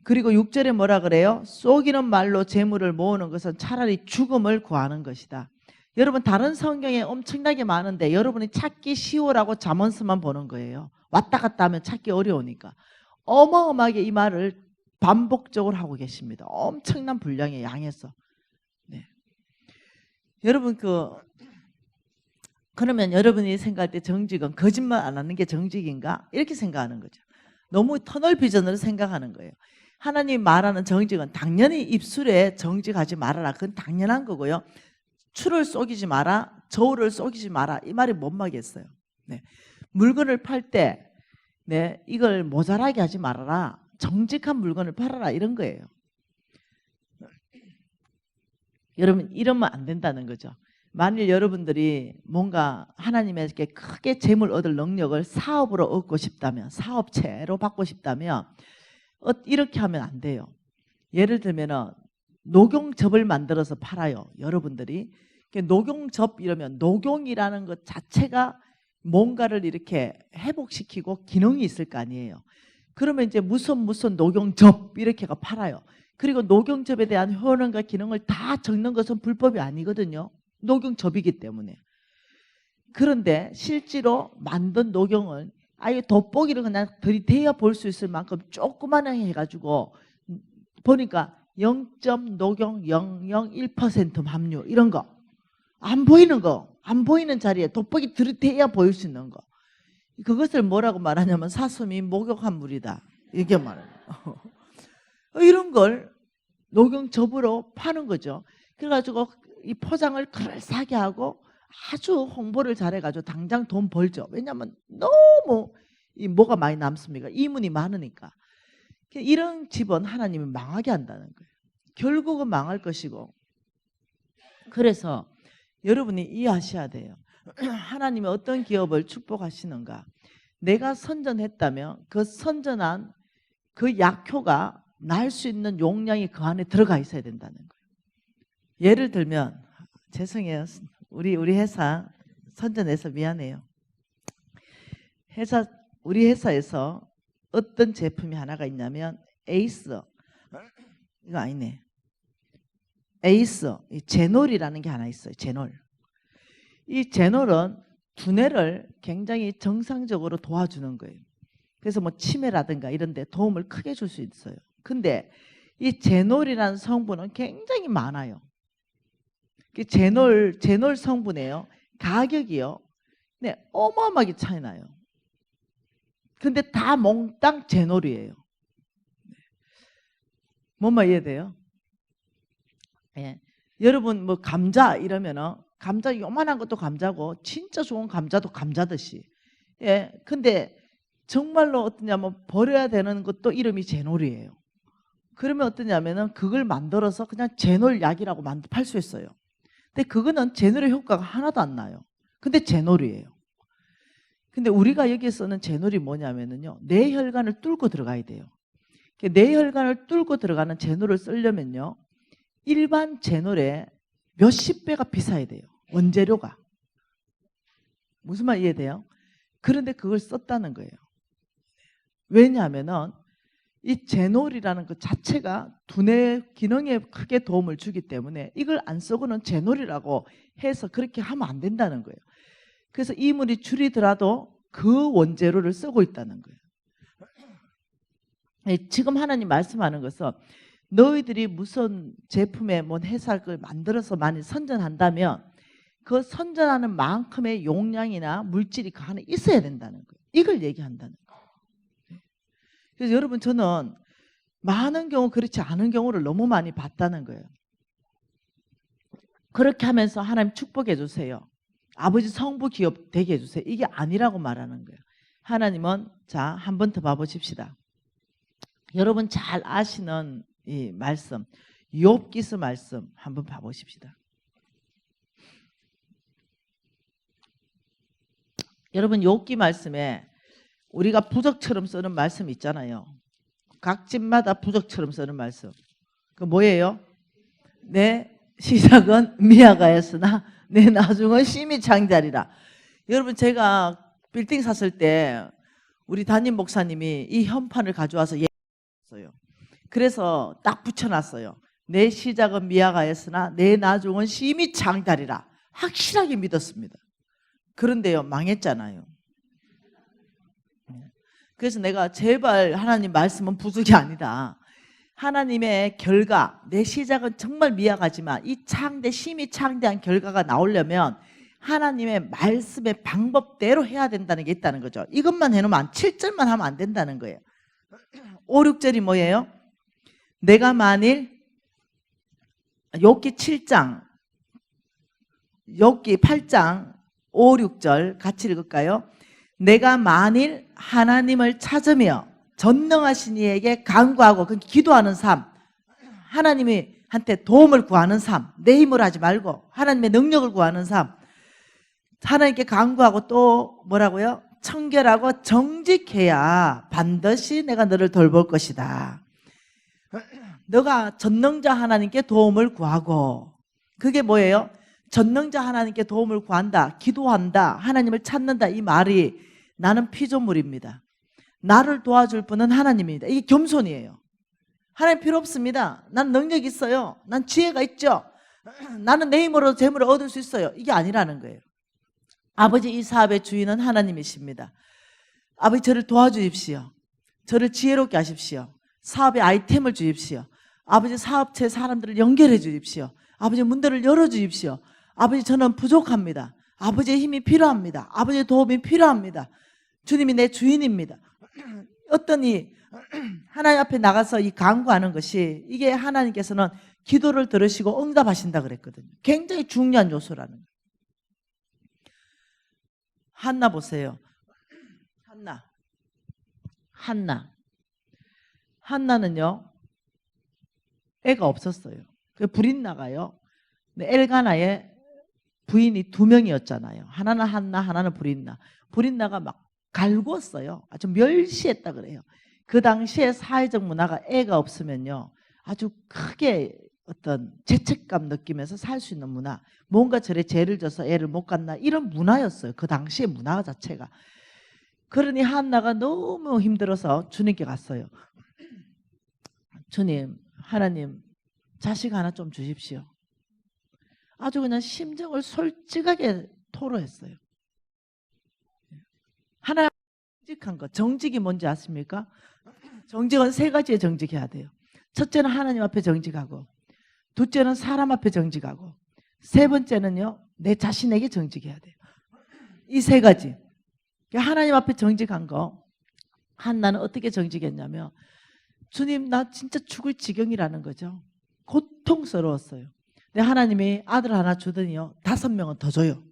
그리고 6절에 뭐라 그래요? 속이는 말로 재물을 모으는 것은 차라리 죽음을 구하는 것이다. 여러분 다른 성경에 엄청나게 많은데 여러분이 찾기 쉬우라고 잠언서만 보는 거예요. 왔다 갔다 하면 찾기 어려우니까. 어마어마하게 이 말을 반복적으로 하고 계십니다. 엄청난 분량의 양에서. 네. 여러분 그러면 여러분이 생각할 때 정직은 거짓말 안 하는 게 정직인가? 이렇게 생각하는 거죠. 너무 터널 비전으로 생각하는 거예요. 하나님 말하는 정직은 당연히 입술에 정직하지 말아라. 그건 당연한 거고요. 추를 속이지 마라, 저울을 속이지 마라. 이 말이 뭔 말이겠어요? 네. 물건을 팔 때 네, 이걸 모자라게 하지 말아라. 정직한 물건을 팔아라. 이런 거예요. 여러분 이러면 안 된다는 거죠. 만일 여러분들이 뭔가 하나님에게 크게 재물 얻을 능력을 사업으로 얻고 싶다면, 사업체로 받고 싶다면 이렇게 하면 안 돼요. 예를 들면 녹용즙을 만들어서 팔아요. 여러분들이 녹용즙 이러면 녹용이라는 것 자체가 뭔가를 이렇게 회복시키고 기능이 있을 거 아니에요. 그러면 이제 무슨 녹용즙 이렇게가 팔아요. 그리고 녹용즙에 대한 효능과 기능을 다 적는 것은 불법이 아니거든요. 녹용즙이기 때문에. 그런데 실제로 만든 녹용을 아예 돋보기를 그냥 들이대어 볼 수 있을 만큼 조그마하게 해가지고 보니까 0.001% 함유 이런 거 안 보이는 거, 안 보이는 자리에 돋보기 들이대야 보일 수 있는 거, 그것을 뭐라고 말하냐면 사슴이 목욕한 물이다 이게 말해요. 이런 걸 녹용즙으로 파는 거죠. 그래가지고 이 포장을 그럴싸하게 하고 아주 홍보를 잘해가지고 당장 돈 벌죠. 왜냐하면 너무 뭐가 많이 남습니까? 이문이 많으니까. 이런 집은 하나님이 망하게 한다는 거예요. 결국은 망할 것이고. 그래서 여러분이 이해하셔야 돼요. 하나님이 어떤 기업을 축복하시는가. 내가 선전했다면 그 선전한 그 약효가 날 수 있는 용량이 그 안에 들어가 있어야 된다는 거예요. 예를 들면 죄송해요. 우리 회사 선전해서 미안해요. 우리 회사에서 어떤 제품이 하나가 있냐면 에이스, 이거 아니네. 에이스, 제놀이라는 게 하나 있어요. 제놀. 이 제놀은 두뇌를 굉장히 정상적으로 도와주는 거예요. 그래서 뭐 치매라든가 이런 데 도움을 크게 줄 수 있어요. 근데 이 제놀이라는 성분은 굉장히 많아요. 제놀 성분이에요. 가격이요. 네, 어마어마하게 차이 나요. 근데 다 몽땅 제놀이에요. 뭔 말 이해돼요? 예. 여러분 뭐 감자 이러면은 감자 요만한 것도 감자고 진짜 좋은 감자도 감자듯이. 예. 근데 정말로 어떠냐면 버려야 되는 것도 이름이 제놀이에요. 그러면 어떠냐면은 그걸 만들어서 그냥 제놀 약이라고 팔 수 있어요. 근데 그거는 제놀의 효과가 하나도 안 나요. 근데 제놀이에요. 근데 우리가 여기에 쓰는 제놀이 뭐냐면은요, 뇌혈관을 뚫고 들어가야 돼요. 뇌혈관을 뚫고 들어가는 제놀을 쓰려면요, 일반 제놀에 몇십 배가 비싸야 돼요. 원재료가. 무슨 말 이해돼요? 그런데 그걸 썼다는 거예요. 왜냐하면은 이 제놀이라는 것 자체가 두뇌 기능에 크게 도움을 주기 때문에 이걸 안 쓰고는 제놀이라고 해서 그렇게 하면 안 된다는 거예요. 그래서 이물이 줄이더라도 그 원재료를 쓰고 있다는 거예요. 지금 하나님 말씀하는 것은 너희들이 무슨 제품에 뭔 회사를 만들어서 많이 선전한다면 그 선전하는 만큼의 용량이나 물질이 그 안에 있어야 된다는 거예요. 이걸 얘기한다는 거예요. 그래서 여러분 저는 많은 경우 그렇지 않은 경우를 너무 많이 봤다는 거예요. 그렇게 하면서 하나님 축복해 주세요. 아버지 성부 기업 되게 해주세요. 이게 아니라고 말하는 거예요. 하나님은 자, 한 번 더 봐보십시다. 여러분 잘 아시는 이 말씀 욥기서 말씀 한번 봐보십시다. 여러분, 욥기 말씀에 우리가 부적처럼 쓰는 말씀 있잖아요. 각 집마다 부적처럼 쓰는 말씀. 그 뭐예요? 내 시작은 미약하였으나 내 나중은 심히 창대하리라. 여러분, 제가 빌딩 샀을 때 우리 담임 목사님이 이 현판을 가져와서 얘기했어요. 그래서 딱 붙여놨어요. 내 시작은 미약하였으나 내 나중은 심히 창대하리라. 확실하게 믿었습니다. 그런데요, 망했잖아요. 그래서 내가 제발 하나님 말씀은 부족이 아니다. 하나님의 결과, 내 시작은 정말 미약하지만 이 창대, 심히 창대한 결과가 나오려면 하나님의 말씀의 방법대로 해야 된다는 게 있다는 거죠. 이것만 해놓으면 7절만 하면 안 된다는 거예요. 5, 6절이 뭐예요? 내가 만일 욥기 7장, 욥기 8장 5, 6절 같이 읽을까요? 내가 만일 하나님을 찾으며 전능하신 이에게 간구하고, 그 기도하는 삶, 하나님이 한테 도움을 구하는 삶, 내 힘으로 하지 말고 하나님의 능력을 구하는 삶, 하나님께 간구하고 또 뭐라고요? 청결하고 정직해야 반드시 내가 너를 돌볼 것이다. 너가 전능자 하나님께 도움을 구하고, 그게 뭐예요? 전능자 하나님께 도움을 구한다, 기도한다, 하나님을 찾는다, 이 말이 나는 피조물입니다. 나를 도와줄 분은 하나님입니다. 이게 겸손이에요. 하나님 필요 없습니다. 난 능력이 있어요. 난 지혜가 있죠. 나는 내 힘으로 재물을 얻을 수 있어요. 이게 아니라는 거예요. 아버지, 이 사업의 주인은 하나님이십니다. 아버지, 저를 도와주십시오. 저를 지혜롭게 하십시오. 사업의 아이템을 주십시오. 아버지, 사업체 사람들을 연결해 주십시오. 아버지, 문들을 열어주십시오. 아버지, 저는 부족합니다. 아버지의 힘이 필요합니다. 아버지의 도움이 필요합니다. 주님이 내 주인입니다. 어떤 이 하나님 앞에 나가서 이 간구하는 것이, 이게 하나님께서는 기도를 들으시고 응답하신다 그랬거든요. 굉장히 중요한 요소라는 거예요. 한나 보세요. 한나는요, 애가 없었어요. 그 불인나가요. 엘가나의 부인이 2명이었잖아요. 하나는 한나, 하나는 불인나. 불인나가 막 갈구었어요. 아주 멸시했다 그래요. 그 당시에 사회적 문화가 애가 없으면요, 아주 크게 어떤 죄책감 느끼면서 살 수 있는 문화, 뭔가 저래 죄를 져서 애를 못 갖나, 이런 문화였어요. 그 당시의 문화 자체가. 그러니 한나가 너무 힘들어서 주님께 갔어요. 주님, 하나님, 자식 하나 좀 주십시오. 아주 그냥 심정을 솔직하게 토로했어요. 하나, 정직한 것. 정직이 뭔지 아십니까? 정직은 3가지에 정직해야 돼요. 첫째는 하나님 앞에 정직하고, 둘째는 사람 앞에 정직하고, 세 번째는요, 내 자신에게 정직해야 돼요. 이 3가지. 하나님 앞에 정직한 거, 한나는 어떻게 정직했냐면, 주님, 나 진짜 죽을 지경이라는 거죠. 고통스러웠어요. 근데 하나님이 아들 하나 주더니요, 5명은 더 줘요.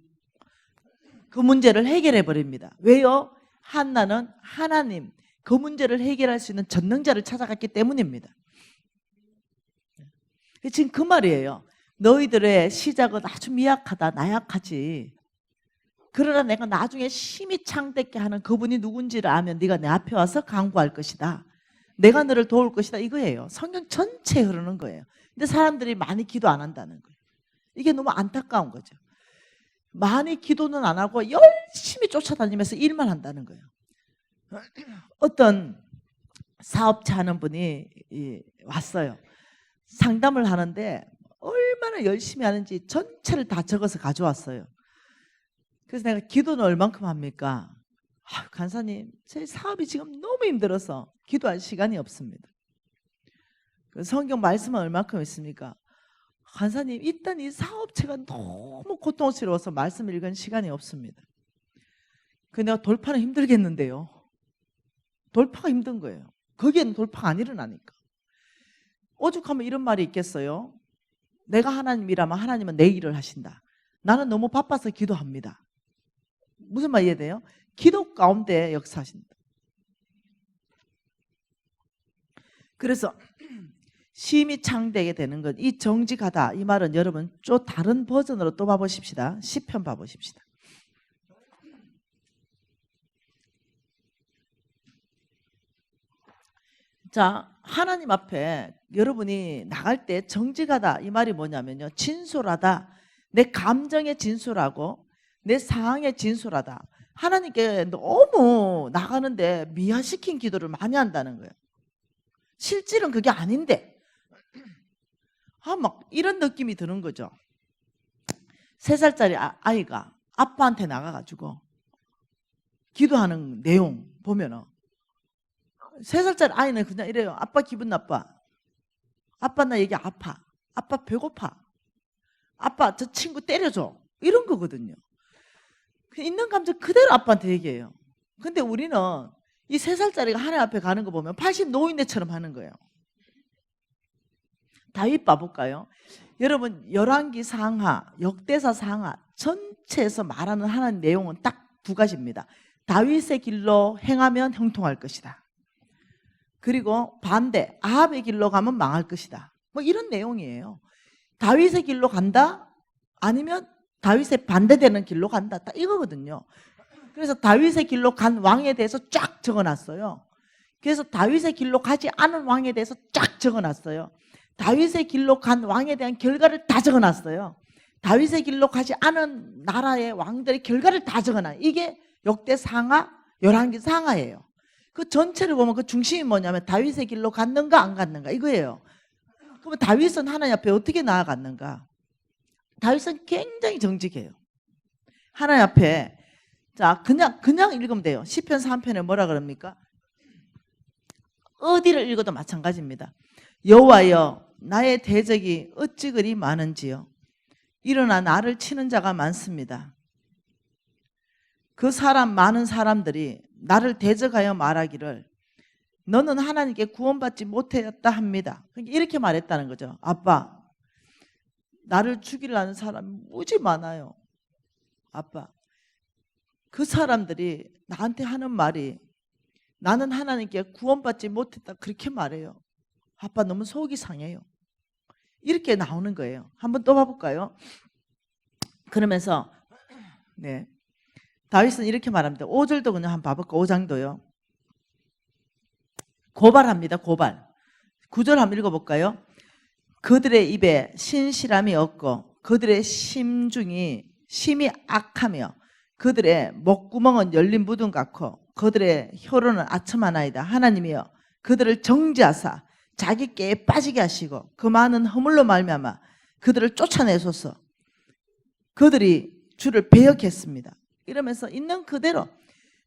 그 문제를 해결해 버립니다. 왜요? 한나는 하나님, 그 문제를 해결할 수 있는 전능자를 찾아갔기 때문입니다. 지금 그 말이에요. 너희들의 시작은 아주 미약하다, 나약하지. 그러나 내가 나중에 심히 창대케 하는 그분이 누군지를 알면 네가 내 앞에 와서 간구할 것이다. 내가 너를 도울 것이다, 이거예요. 성경 전체에 흐르는 거예요. 근데 사람들이 많이 기도 안 한다는 거예요. 이게 너무 안타까운 거죠. 많이 기도는 안 하고 열심히 쫓아다니면서 일만 한다는 거예요. 어떤 사업자 하는 분이 왔어요. 상담을 하는데 얼마나 열심히 하는지 전체를 다 적어서 가져왔어요. 그래서 내가 기도는 얼만큼 합니까? 간사님, 제 사업이 지금 너무 힘들어서 기도할 시간이 없습니다. 성경 말씀은 얼만큼 있습니까? 간사님, 일단 이 사업체가 너무 고통스러워서 말씀 읽은 시간이 없습니다. 내가 돌파는 힘들겠는데요. 돌파가 힘든 거예요. 거기에는 돌파가 안 일어나니까. 오죽하면 이런 말이 있겠어요? 내가 하나님이라면 하나님은 내 일을 하신다. 나는 너무 바빠서 기도합니다. 무슨 말 이해돼요? 기도 가운데 역사하신다. 그래서 심히 창대하게 되는 것. 이 정직하다 이 말은 여러분 좀 다른 버전으로 또 봐보십시다. 시편 봐보십시다. 자, 하나님 앞에 여러분이 나갈 때 정직하다 이 말이 뭐냐면요, 진솔하다, 내 감정에 진솔하고 내 상황에 진솔하다. 하나님께 너무 나가는데 미화시킨 기도를 많이 한다는 거예요. 실질은 그게 아닌데 막 이런 느낌이 드는 거죠. 3살짜리 아이가 아빠한테 나가가지고 기도하는 내용 보면은 3살짜리 아이는 그냥 이래요. 아빠 기분 나빠. 아빠 나 얘기 아파. 아빠 배고파. 아빠 저 친구 때려줘. 이런 거거든요. 있는 감정 그대로 아빠한테 얘기해요. 근데 우리는 이 3살짜리가 하나님 앞에 가는 거 보면 80 노인네처럼 하는 거예요. 다윗 봐볼까요? 여러분 열왕기 상하, 역대사 상하 전체에서 말하는 하나님 내용은 딱 2가지입니다. 다윗의 길로 행하면 형통할 것이다. 그리고 반대, 아합의 길로 가면 망할 것이다. 뭐 이런 내용이에요. 다윗의 길로 간다? 아니면 다윗의 반대되는 길로 간다. 딱 이거거든요. 그래서 다윗의 길로 간 왕에 대해서 쫙 적어놨어요. 그래서 다윗의 길로 가지 않은 왕에 대해서 쫙 적어놨어요. 다윗의 길로 간 왕에 대한 결과를 다 적어놨어요. 다윗의 길로 가지 않은 나라의 왕들의 결과를 다 적어놔요. 이게 역대 상하, 열왕기 상하예요. 그 전체를 보면 그 중심이 뭐냐면 다윗의 길로 갔는가 안 갔는가 이거예요. 그러면 다윗은 하나님 앞에 어떻게 나아갔는가? 다윗은 굉장히 정직해요. 하나님 앞에 자 그냥 읽으면 돼요. 시편 3편에 뭐라 그럽니까? 어디를 읽어도 마찬가지입니다. 여호와여 나의 대적이 어찌 그리 많은지요. 일어나 나를 치는 자가 많습니다. 그 많은 사람들이 나를 대적하여 말하기를 너는 하나님께 구원받지 못했다 합니다. 이렇게 말했다는 거죠. 아빠, 나를 죽이려는 사람이 무지 많아요. 아빠, 그 사람들이 나한테 하는 말이 나는 하나님께 구원받지 못했다 그렇게 말해요. 아빠 너무 속이 상해요. 이렇게 나오는 거예요. 한번 또 봐볼까요? 그러면서 네, 다윗은 이렇게 말합니다. 5절도 그냥 한번 봐볼까? 5장도요. 고발합니다. 고발. 9절 한번 읽어볼까요? 그들의 입에 신실함이 없고 그들의 심중이 심히 악하며 그들의 목구멍은 열린 무덤 같고 그들의 혀로는 아첨하나이다. 하나님이여 그들을 정죄하사 자기 깨에 빠지게 하시고 그 많은 허물로 말미암아 그들을 쫓아내소서. 그들이 주를 배역했습니다. 이러면서 있는 그대로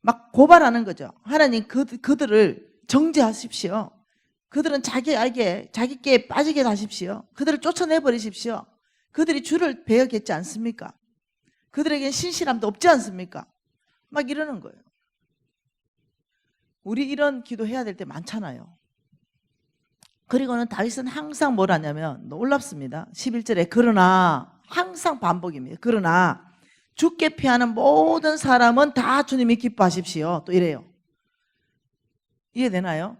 막 고발하는 거죠. 하나님 그들을 정죄하십시오. 그들은 자기 깨에 빠지게 하십시오. 그들을 쫓아내버리십시오. 그들이 주를 배역했지 않습니까? 그들에겐 신실함도 없지 않습니까? 막 이러는 거예요. 우리 이런 기도 해야 될 때 많잖아요. 그리고는 다윗은 항상 뭘 하냐면 놀랍습니다. 11절에 그러나 항상 반복입니다. 그러나 죽게 피하는 모든 사람은 다 주님이 기뻐하십시오. 또 이래요. 이해되나요?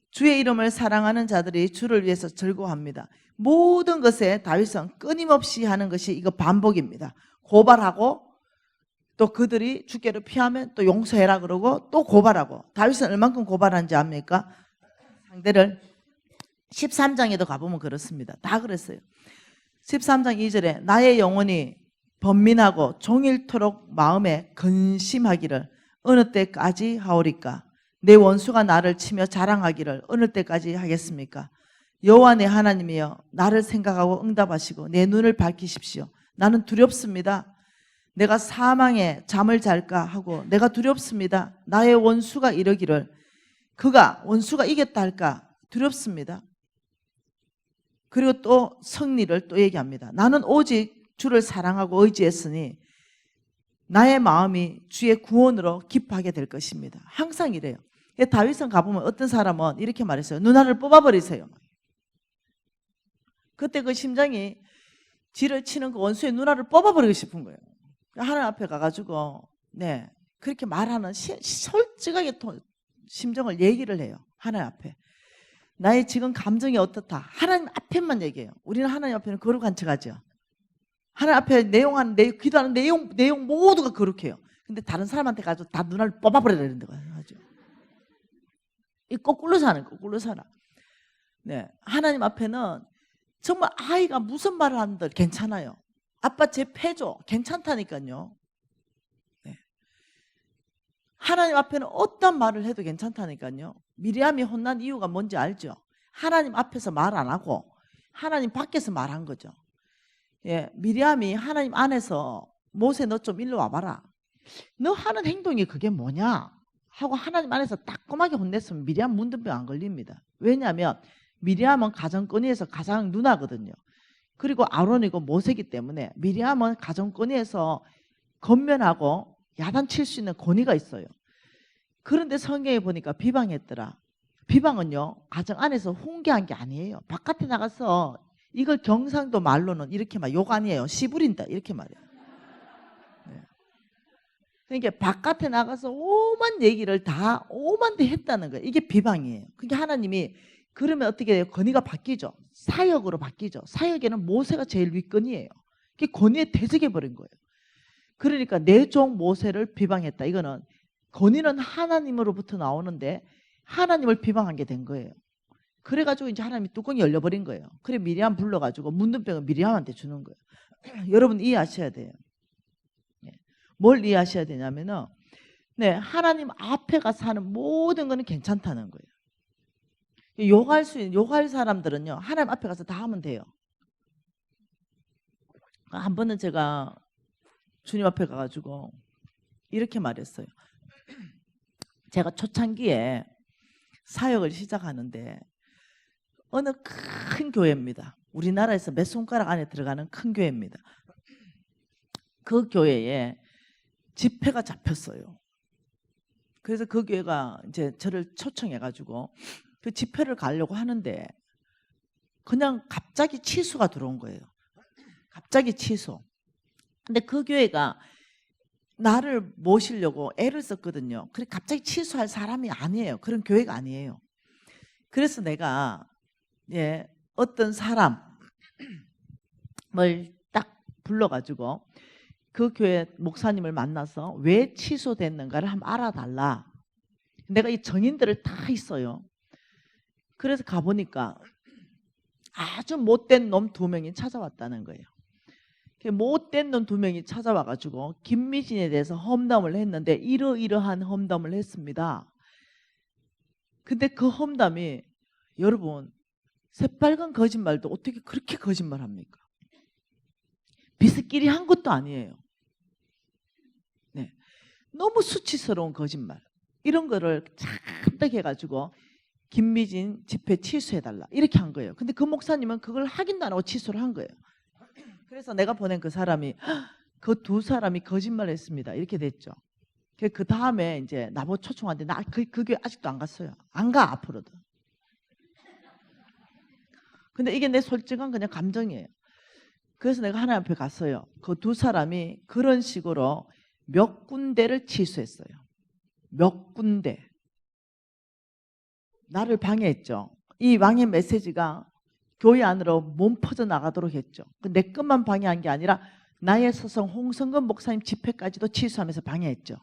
주의 이름을 사랑하는 자들이 주를 위해서 즐거워합니다. 모든 것에 다윗은 끊임없이 하는 것이 이거 반복입니다. 고발하고 또 그들이 죽게를 피하면 또 용서해라 그러고 또 고발하고. 다윗은 얼만큼 고발한지 압니까? 상대를 13장에도 가보면 그렇습니다. 다 그랬어요. 13장 2절에 나의 영혼이 번민하고 종일토록 마음에 근심하기를 어느 때까지 하오리까? 내 원수가 나를 치며 자랑하기를 어느 때까지 하겠습니까? 여호와 내 하나님이여 나를 생각하고 응답하시고 내 눈을 밝히십시오. 나는 두렵습니다. 내가 사망에 잠을 잘까 하고 내가 두렵습니다. 나의 원수가 이러기를 그가 원수가 이겼다 할까 두렵습니다. 그리고 또 승리를 또 얘기합니다. 나는 오직 주를 사랑하고 의지했으니 나의 마음이 주의 구원으로 기뻐하게 될 것입니다. 항상 이래요. 다윗은 가보면 어떤 사람은 이렇게 말했어요. 누나를 뽑아버리세요. 그때 그 심장이 지를 치는 그 원수의 누나를 뽑아버리고 싶은 거예요. 하나님 앞에 가가지고 네 그렇게 말하는 솔직하게 심정을 얘기를 해요. 하나님 앞에. 나의 지금 감정이 어떻다. 하나님 앞에만 얘기해요. 우리는 하나님 앞에는 거룩한 척하죠. 하나님 앞에 기도하는 내용 모두가 거룩해요. 근데 다른 사람한테 가서 다 눈알 뽑아버려야 되는 거예요. 이 거꾸로 사는 거꾸로 살아. 네, 하나님 앞에는 정말 아이가 무슨 말을 하는들 괜찮아요. 아빠 제 패줘 괜찮다니까요. 네. 하나님 앞에는 어떤 말을 해도 괜찮다니까요. 미리암이 혼난 이유가 뭔지 알죠? 하나님 앞에서 말 안 하고 하나님 밖에서 말한 거죠. 예, 미리암이 하나님 안에서 모세 너 좀 일로 와봐라. 너 하는 행동이 그게 뭐냐? 하고 하나님 안에서 따끔하게 혼냈으면 미리암 문둥병 안 걸립니다. 왜냐하면 미리암은 가정권위에서 가장 누나거든요. 그리고 아론이고 모세기 때문에 미리암은 가정권위에서 건면하고 야단칠 수 있는 권위가 있어요. 그런데 성경에 보니까 비방했더라. 비방은요 가정 안에서 훈계한 게 아니에요. 바깥에 나가서 이걸 경상도 말로는 이렇게 말 욕 아니에요. 씨부린다 이렇게 말해요. 네. 그러니까 바깥에 나가서 오만 얘기를 다 오만 대 했다는 거예요. 이게 비방이에요. 그러니까 하나님이 그러면 어떻게 돼요? 권위가 바뀌죠. 사역으로 바뀌죠. 사역에는 모세가 제일 윗권이에요. 그게 권위에 퇴직해 버린 거예요. 그러니까 내 종 모세를 비방했다. 이거는 권위는 하나님으로부터 나오는데 하나님을 비방한 게 된 거예요. 그래가지고 이제 하나님이 뚜껑이 열려버린 거예요. 그래 미리암 불러가지고 문둥병을 미리암한테 주는 거예요. 여러분 이해하셔야 돼요. 뭘 이해하셔야 되냐면은 네, 하나님 앞에 가서 하는 모든 거는 괜찮다는 거예요. 욕할 사람들은요 하나님 앞에 가서 다 하면 돼요. 한 번은 제가 주님 앞에 가가지고 이렇게 말했어요. 제가 초창기에 사역을 시작하는데 어느 큰 교회입니다. 우리나라에서 몇 손가락 안에 들어가는 큰 교회입니다. 그 교회에 집회가 잡혔어요. 그래서 그 교회가 이제 저를 초청해가지고 그 집회를 가려고 하는데 그냥 갑자기 취소가 들어온 거예요. 갑자기 취소. 근데 그 교회가 나를 모시려고 애를 썼거든요. 그래 갑자기 취소할 사람이 아니에요. 그런 교회가 아니에요. 그래서 내가 어떤 사람을 딱 불러가지고 그 교회 목사님을 만나서 왜 취소됐는가를 한번 알아달라. 내가 이 정인들을 다 있어요. 그래서 가보니까 아주 못된 놈 2명이 찾아왔다는 거예요. 못된 놈 2명이 찾아와가지고 김미진에 대해서 험담을 했는데 이러이러한 험담을 했습니다. 근데 그 험담이 여러분 새빨간 거짓말도 어떻게 그렇게 거짓말합니까? 비스끼리 한 것도 아니에요. 네, 너무 수치스러운 거짓말 이런 거를 잔뜩 해가지고 김미진 집회 취소해달라 이렇게 한 거예요. 근데 그 목사님은 그걸 확인도 안 하고 취소를 한 거예요. 그래서 내가 보낸 그 사람이 그 2 사람이 거짓말했습니다 이렇게 됐죠. 그 다음에 이제 나보고 초청하는데 나 그 교회 아직도 안 갔어요. 안 가 앞으로도. 근데 이게 내 솔직한 그냥 감정이에요. 그래서 내가 하나님 앞에 갔어요. 그 2 사람이 그런 식으로 몇 군데를 취소했어요. 몇 군데. 나를 방해했죠. 이 왕의 메시지가 교회 안으로 몸 퍼져 나가도록 했죠. 내 것만 방해한 게 아니라 나의 스승 홍성근 목사님 집회까지도 취소하면서 방해했죠.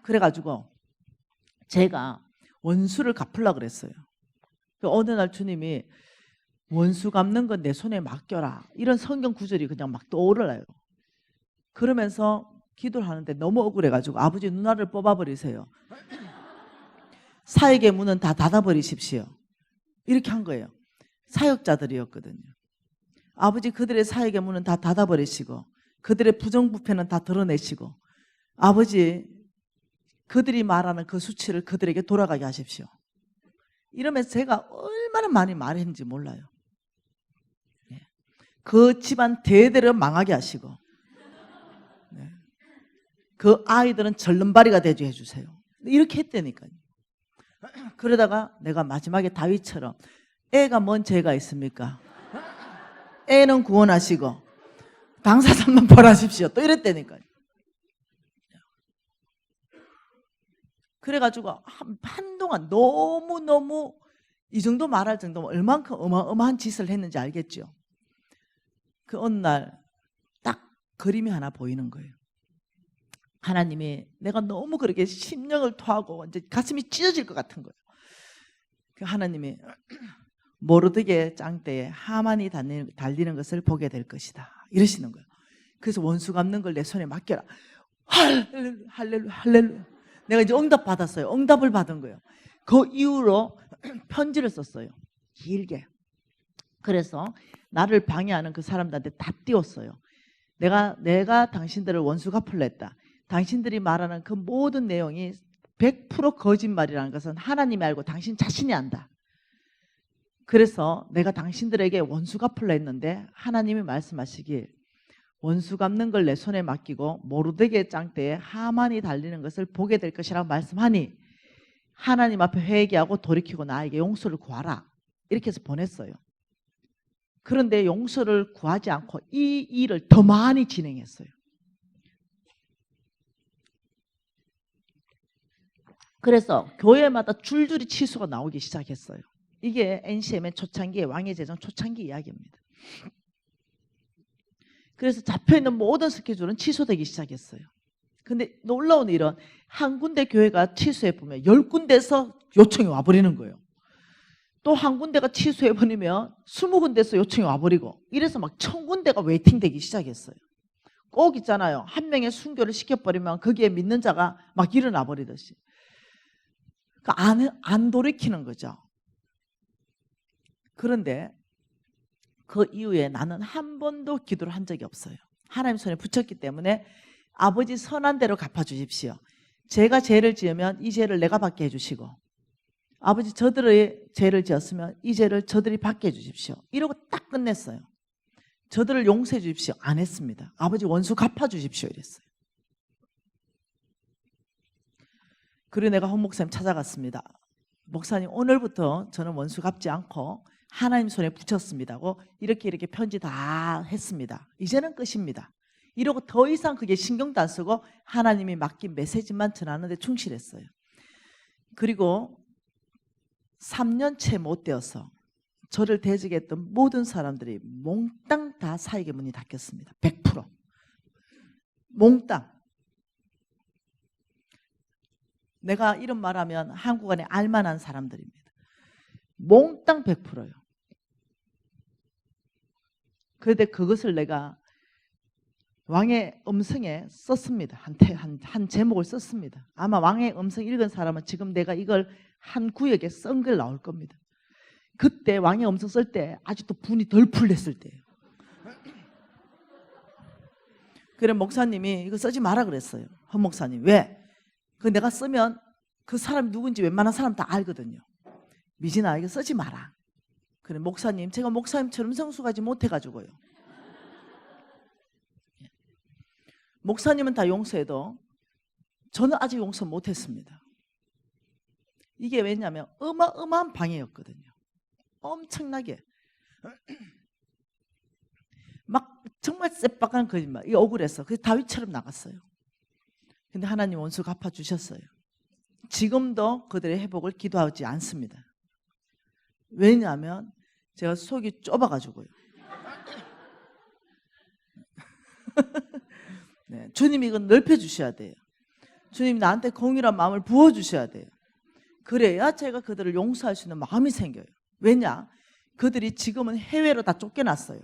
그래가지고 제가 원수를 갚으려고 그랬어요. 어느 날 주님이 원수 갚는 건 내 손에 맡겨라. 이런 성경 구절이 그냥 막 떠오르나요. 그러면서 기도를 하는데 너무 억울해가지고 아버지 누나를 뽑아버리세요. 사역의 문은 다 닫아버리십시오. 이렇게 한 거예요. 사역자들이었거든요. 아버지 그들의 사역의 문은 다 닫아버리시고 그들의 부정부패는 다 드러내시고 아버지 그들이 말하는 그 수치를 그들에게 돌아가게 하십시오. 이러면서 제가 얼마나 많이 말했는지 몰라요. 그 집안 대대로 망하게 하시고 그 아이들은 절름발이가 되게 해주세요. 이렇게 했다니까요. 그러다가 내가 마지막에 다윗처럼 애가 뭔 죄가 있습니까? 애는 구원하시고 당사자만 벌하십시오. 또 이랬다니까요. 그래가지고 한동안 너무너무 이 정도 말할 정도면 얼만큼 어마어마한 짓을 했는지 알겠죠? 그 어느 날 딱 그림이 하나 보이는 거예요. 하나님이 내가 너무 그렇게 심령을 토하고 이제 가슴이 찢어질 것 같은 거예요. 그 하나님이 모르드게 짱대에 하만이 달리는 것을 보게 될 것이다 이러시는 거예요. 그래서 원수 갚는 걸 내 손에 맡겨라. 할렐루야 할렐루야 할렐루야. 내가 이제 응답 받았어요. 응답을 받은 거예요. 그 이후로 편지를 썼어요. 길게. 그래서 나를 방해하는 그 사람들한테 다 띄웠어요. 내가 당신들을 원수 갚으려 했다. 당신들이 말하는 그 모든 내용이 100% 거짓말이라는 것은 하나님이 알고 당신 자신이 안다. 그래서 내가 당신들에게 원수 갚으려 했는데 하나님이 말씀하시길 원수 갚는 걸 내 손에 맡기고 모르드게 짱대에 하만이 달리는 것을 보게 될 것이라고 말씀하니 하나님 앞에 회개하고 돌이키고 나에게 용서를 구하라 이렇게 해서 보냈어요. 그런데 용서를 구하지 않고 이 일을 더 많이 진행했어요. 그래서 교회마다 줄줄이 취소가 나오기 시작했어요. 이게 NCM의 초창기의 왕의 제정 초창기 이야기입니다. 그래서 잡혀있는 모든 스케줄은 취소되기 시작했어요. 근데 놀라운 일은 한 군데 교회가 취소해보면 10군데에서 요청이 와버리는 거예요. 또 한 군데가 취소해버리면 20군데에서 요청이 와버리고 이래서 막 1000군데가 웨이팅되기 시작했어요. 꼭 있잖아요. 한 명의 순교를 시켜버리면 거기에 믿는 자가 막 일어나 버리듯이. 그러니까 안 돌이키는 거죠. 그런데 그 이후에 나는 한 번도 기도를 한 적이 없어요. 하나님 손에 붙였기 때문에 아버지 선한 대로 갚아주십시오. 제가 죄를 지으면 이 죄를 내가 받게 해주시고 아버지 저들의 죄를 지었으면 이 죄를 저들이 받게 해주십시오. 이러고 딱 끝냈어요. 저들을 용서해 주십시오. 안 했습니다. 아버지 원수 갚아주십시오 이랬어요. 그리고 내가 헌 목사님 찾아갔습니다. 목사님 오늘부터 저는 원수 갚지 않고 하나님 손에 붙였습니다고 이렇게 편지 다 했습니다. 이제는 끝입니다. 이러고 더 이상 그게 신경도 안 쓰고 하나님이 맡긴 메시지만 전하는 데 충실했어요. 그리고 3년째 못 되어서 저를 대적했던 모든 사람들이 몽땅 다 사역의 문이 닫혔습니다. 100%. 몽땅. 내가 이런 말하면 한국 안에 알만한 사람들입니다. 몽땅 100%요. 그런데 그것을 내가 왕의 음성에 썼습니다. 한 제목을 썼습니다. 아마 왕의 음성 읽은 사람은 지금 내가 이걸 한 구역에 쓴 글 나올 겁니다. 그때 왕의 음성 쓸 때 아직도 분이 덜 풀렸을 때예요. 그래 목사님이 이거 쓰지 마라 그랬어요. 헌 목사님. 왜? 그 내가 쓰면 그 사람이 누군지 웬만한 사람 다 알거든요. 미진아 이거 쓰지 마라. 그래 목사님 제가 목사님처럼 성숙하지 못해가지고요. 목사님은 다 용서해도 저는 아직 용서 못했습니다. 이게 왜냐하면 어마어마한 방해였거든요. 엄청나게 막 정말 쎄박한 거짓말. 이게 억울해서 그래서 다윗처럼 나갔어요. 근데 하나님 원수 갚아주셨어요. 지금도 그들의 회복을 기도하지 않습니다. 왜냐하면 제가 속이 좁아가지고요. 네, 주님이 이건 넓혀주셔야 돼요. 주님이 나한테 공의란 마음을 부어주셔야 돼요. 그래야 제가 그들을 용서할 수 있는 마음이 생겨요. 왜냐? 그들이 지금은 해외로 다 쫓겨났어요.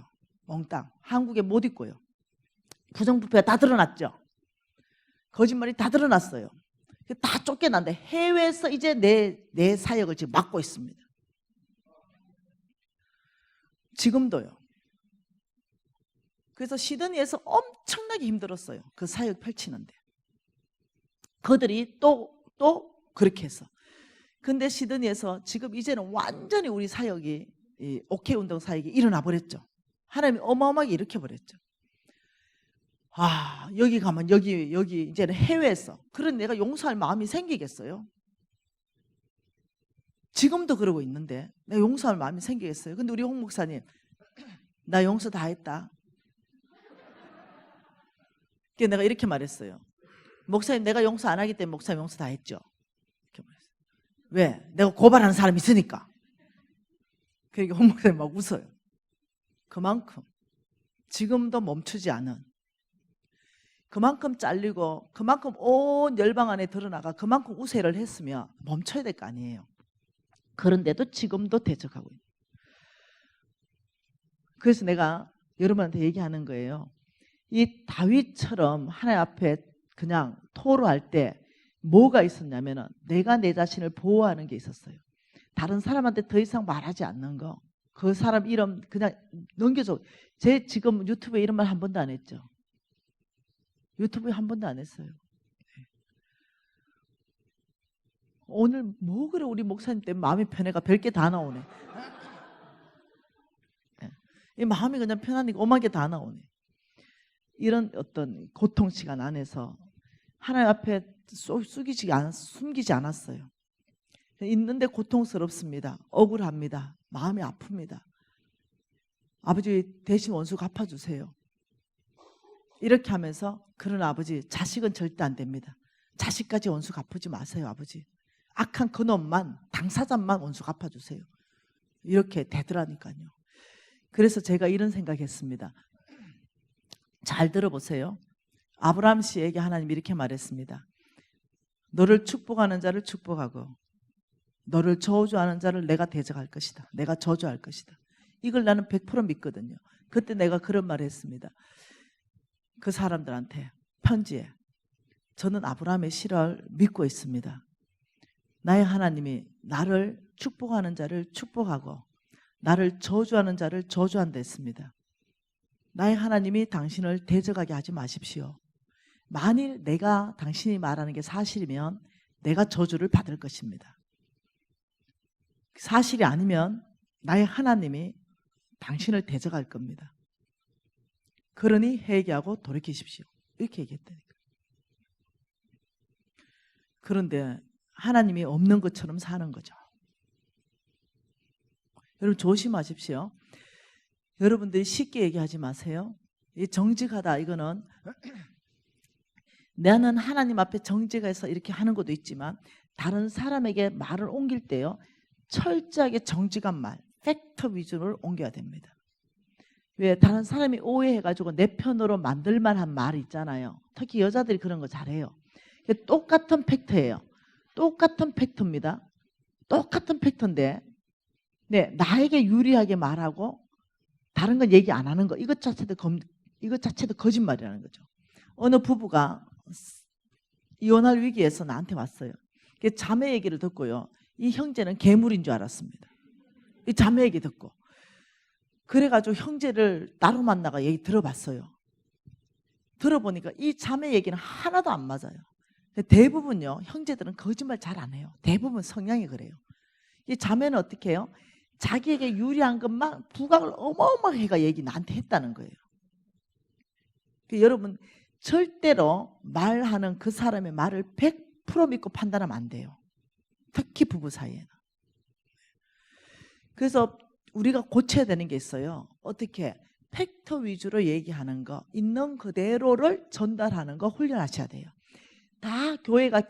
몽땅. 한국에 못 있고요. 부정부패가 다 드러났죠. 거짓말이 다 드러났어요. 다 쫓겨났는데 해외에서 이제 내 사역을 지금 맡고 있습니다. 지금도요. 그래서 시드니에서 엄청나게 힘들었어요. 그 사역 펼치는데. 그들이 또 그렇게 해서. 근데 시드니에서 지금 이제는 완전히 우리 사역이 오케이 운동 사역이 일어나 버렸죠. 하나님이 어마어마하게 일으켜 버렸죠. 아 여기 가면 여기 이제는 해외에서 그런 내가 용서할 마음이 생기겠어요? 지금도 그러고 있는데 내가 용서할 마음이 생기겠어요? 근데 우리 홍 목사님 나 용서 다 했다. 그래서 내가 이렇게 말했어요. 목사님 내가 용서 안 하기 때문에 목사님 용서 다 했죠. 이렇게 말했어요. 왜? 내가 고발하는 사람이 있으니까. 그러니까 홍 목사님 막 웃어요. 그만큼 지금도 멈추지 않은, 그만큼 잘리고 그만큼 온 열방 안에 드러나가 그만큼 우세를 했으면 멈춰야 될 거 아니에요. 그런데도 지금도 대적하고 있는. 그래서 내가 여러분한테 얘기하는 거예요. 이 다윗처럼 하나님 앞에 그냥 토로할 때 뭐가 있었냐면은 내가 내 자신을 보호하는 게 있었어요. 다른 사람한테 더 이상 말하지 않는 거. 그 사람 이름 그냥 넘겨줘. 제 지금 유튜브에 이런 말 한 번도 안 했죠. 유튜브에 한 번도 안 했어요. 오늘 뭐 그래 우리 목사님 때문에 마음이 편해가 별게 다 나오네. 이 마음이 그냥 편하니까 오만 게 다 나오네. 이런 어떤 고통 시간 안에서 하나님 앞에 숨기지 않았어요. 있는데 고통스럽습니다. 억울합니다. 마음이 아픕니다. 아버지 대신 원수 갚아주세요. 이렇게 하면서 그런 아버지 자식은 절대 안 됩니다. 자식까지 원수 갚지 마세요. 아버지 악한 그놈만 당사자만 원수 갚아주세요. 이렇게 되더라니까요. 그래서 제가 이런 생각했습니다. 잘 들어보세요. 아브라함 씨에게 하나님이 이렇게 말했습니다. 너를 축복하는 자를 축복하고 너를 저주하는 자를 내가 대적할 것이다. 내가 저주할 것이다. 이걸 나는 100% 믿거든요. 그때 내가 그런 말을 했습니다. 그 사람들한테 편지에 저는 아브라함의 실화를 믿고 있습니다. 나의 하나님이 나를 축복하는 자를 축복하고 나를 저주하는 자를 저주한다 했습니다. 나의 하나님이 당신을 대적하게 하지 마십시오. 만일 내가 당신이 말하는 게 사실이면 내가 저주를 받을 것입니다. 사실이 아니면 나의 하나님이 당신을 대적할 겁니다. 그러니 회개하고 돌이키십시오. 이렇게 얘기했다니까. 그런데 하나님이 없는 것처럼 사는 거죠. 여러분 조심하십시오. 여러분들이 쉽게 얘기하지 마세요. 이 정직하다 이거는 나는 하나님 앞에 정직해서 이렇게 하는 것도 있지만 다른 사람에게 말을 옮길 때요. 철저하게 정직한 말, 팩트 위주로 옮겨야 됩니다. 왜? 다른 사람이 오해해가지고 내 편으로 만들 만한 말이 있잖아요. 특히 여자들이 그런 거 잘해요. 똑같은 팩트예요. 똑같은 팩트입니다. 똑같은 팩트인데 네, 나에게 유리하게 말하고 다른 건 얘기 안 하는 거 이것 자체도 거짓말이라는 거죠. 어느 부부가 이혼할 위기에서 나한테 왔어요. 자매 얘기를 듣고요. 이 형제는 괴물인 줄 알았습니다. 이 자매 얘기 듣고. 그래가지고 형제를 따로 만나가 얘기 들어봤어요. 들어보니까 이 자매 얘기는 하나도 안 맞아요. 대부분요. 형제들은 거짓말 잘 안 해요. 대부분 성향이 그래요. 이 자매는 어떻게 해요? 자기에게 유리한 것만 부각을 어마어마하게 얘기 나한테 했다는 거예요. 여러분 절대로 말하는 그 사람의 말을 100% 믿고 판단하면 안 돼요. 특히 부부 사이에는. 그래서 우리가 고쳐야 되는 게 있어요. 어떻게? 팩트 위주로 얘기하는 거, 있는 그대로를 전달하는 거 훈련하셔야 돼요. 다 교회가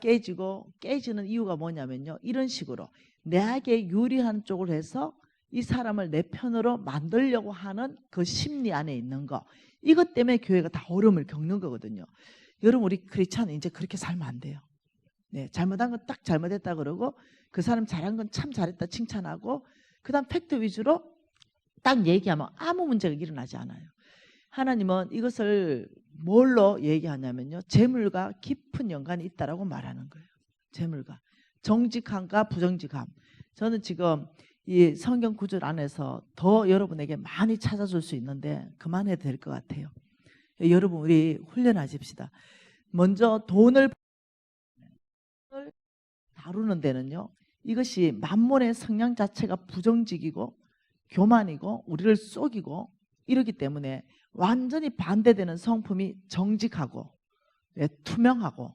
깨지는 이유가 뭐냐면요. 이런 식으로 내게 유리한 쪽을 해서 이 사람을 내 편으로 만들려고 하는 그 심리 안에 있는 거. 이것 때문에 교회가 다 어려움을 겪는 거거든요. 여러분 우리 크리스찬은 이제 그렇게 살면 안 돼요. 네, 잘못한 건 딱 잘못했다 그러고 그 사람 잘한 건 참 잘했다 칭찬하고 그 다음 팩트 위주로 딱 얘기하면 아무 문제가 일어나지 않아요. 하나님은 이것을 뭘로 얘기하냐면요. 재물과 깊은 연관이 있다라고 말하는 거예요. 재물과. 정직함과 부정직함. 저는 지금 이 성경 구절 안에서 더 여러분에게 많이 찾아줄 수 있는데 그만해도 될 것 같아요. 여러분 우리 훈련하십시다. 먼저 돈을 다루는 데는요. 이것이 만몬의 성향 자체가 부정직이고 교만이고 우리를 속이고 이러기 때문에 완전히 반대되는 성품이 정직하고 투명하고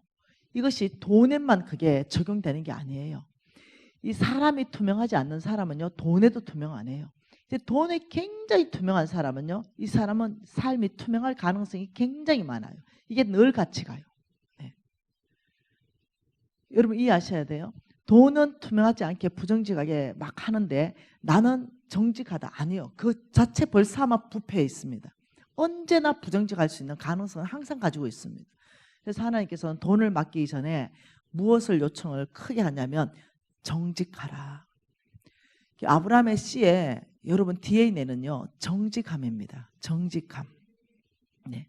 이것이 돈에만 그게 적용되는 게 아니에요. 이 사람이 투명하지 않는 사람은요. 돈에도 투명 안 해요. 돈에 굉장히 투명한 사람은요. 이 사람은 삶이 투명할 가능성이 굉장히 많아요. 이게 늘 같이 가요. 네. 여러분 이해하셔야 돼요. 돈은 투명하지 않게 부정직하게 막 하는데 나는 정직하다. 아니요. 그 자체 벌써 아마 부패해 있습니다. 언제나 부정직할 수 있는 가능성은 항상 가지고 있습니다. 그래서 하나님께서는 돈을 맡기기 전에 무엇을 요청을 크게 하냐면 정직하라. 아브라함의 씨에 여러분 DNA는요 정직함입니다. 정직함. 네.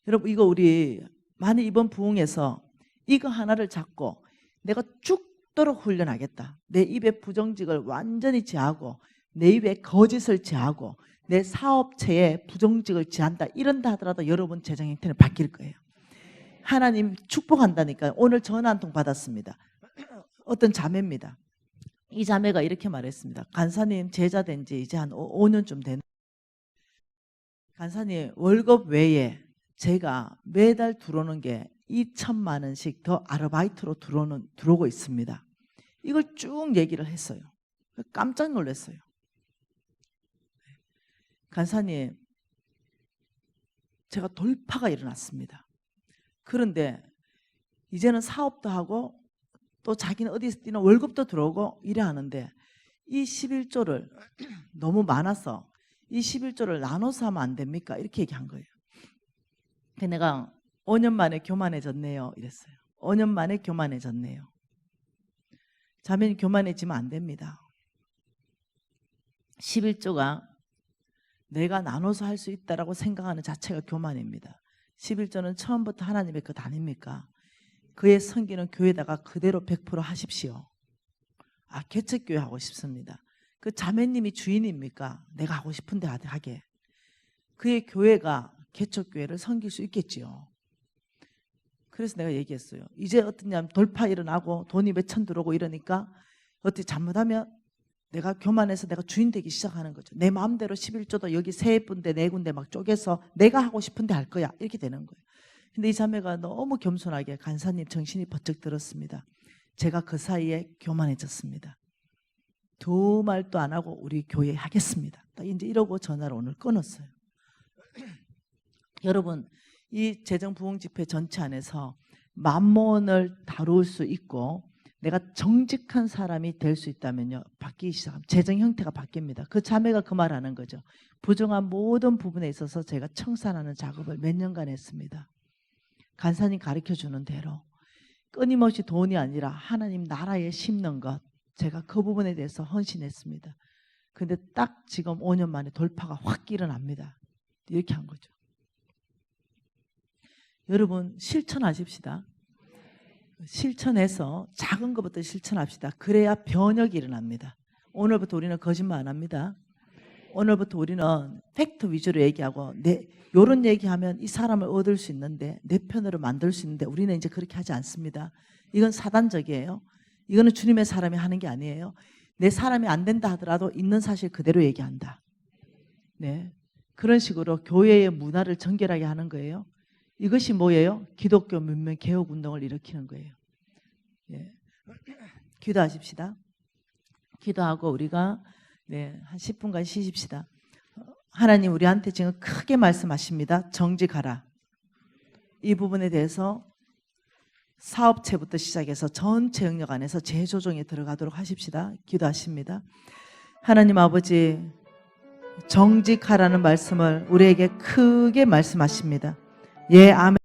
여러분 이거 우리 만약 이번 부흥에서 이거 하나를 잡고 내가 죽도록 훈련하겠다. 내 입에 부정직을 완전히 제하고 내 입에 거짓을 제하고 내 사업체에 부정직을 제한다. 이런다 하더라도 여러분 재정 형태는 바뀔 거예요. 하나님 축복한다니까. 오늘 전화 한 통 받았습니다. 어떤 자매입니다. 이 자매가 이렇게 말했습니다. 간사님 제자 된 지 이제 한 5년쯤 됐는데 간사님 월급 외에 제가 매달 들어오는 게 2천만 원씩 더 아르바이트로 들어오고 있습니다. 이걸 쭉 얘기를 했어요. 깜짝 놀랐어요. 간사님 제가 돌파가 일어났습니다. 그런데 이제는 사업도 하고 또 자기는 어디서 뛰는 월급도 들어오고 이래 하는데 이 11조를 너무 많아서 이 11조를 나눠서 하면 안 됩니까? 이렇게 얘기한 거예요. 그래서 내가 5년 만에 교만해졌네요 이랬어요. 5년 만에 교만해졌네요. 자매님 교만해지면 안 됩니다. 11조가 내가 나눠서 할 수 있다라고 생각하는 자체가 교만입니다. 11조는 처음부터 하나님의 것 아닙니까? 그의 섬기는 교회에다가 그대로 100% 하십시오. 개척교회 하고 싶습니다. 그 자매님이 주인입니까? 내가 하고 싶은데 하게. 그의 교회가 개척교회를 섬길 수 있겠지요. 그래서 내가 얘기했어요. 이제 어떠냐면 돌파 일어나고 돈이 몇천 들어오고 이러니까 어떻게 잘못하면 내가 교만해서 내가 주인 되기 시작하는 거죠. 내 마음대로 11조도 여기 3군데 4군데 막 쪼개서 내가 하고 싶은데 할 거야. 이렇게 되는 거예요. 근데 이 자매가 너무 겸손하게 간사님 정신이 번쩍 들었습니다. 제가 그 사이에 교만해졌습니다. 두 말도 안 하고 우리 교회 하겠습니다. 딱 이제 이러고 전화를 오늘 끊었어요. 여러분 이 재정부흥집회 전체 안에서 만몬을 다룰 수 있고 내가 정직한 사람이 될 수 있다면요. 바뀌기 시작하면 재정 형태가 바뀝니다. 그 자매가 그 말하는 거죠. 부정한 모든 부분에 있어서 제가 청산하는 작업을 몇 년간 했습니다. 간사님 가르쳐주는 대로 끊임없이 돈이 아니라 하나님 나라에 심는 것 제가 그 부분에 대해서 헌신했습니다. 근데 딱 지금 5년 만에 돌파가 확 일어납니다. 이렇게 한 거죠. 여러분 실천하십시다. 실천해서 작은 것부터 실천합시다. 그래야 변혁이 일어납니다. 오늘부터 우리는 거짓말 안 합니다. 오늘부터 우리는 팩트 위주로 얘기하고 이런 얘기하면 이 사람을 얻을 수 있는데 내 편으로 만들 수 있는데 우리는 이제 그렇게 하지 않습니다. 이건 사단적이에요. 이거는 주님의 사람이 하는 게 아니에요. 내 사람이 안 된다 하더라도 있는 사실 그대로 얘기한다. 네, 그런 식으로 교회의 문화를 정결하게 하는 거예요. 이것이 뭐예요? 기독교 문명 개혁 운동을 일으키는 거예요. 예. 기도하십시다. 기도하고 우리가 한 10분간 쉬십시다. 하나님 우리한테 지금 크게 말씀하십니다. 정직하라. 이 부분에 대해서 사업체부터 시작해서 전체 영역 안에서 재조정에 들어가도록 하십시다. 기도하십니다. 하나님 아버지 정직하라는 말씀을 우리에게 크게 말씀하십니다. 예, 아멘.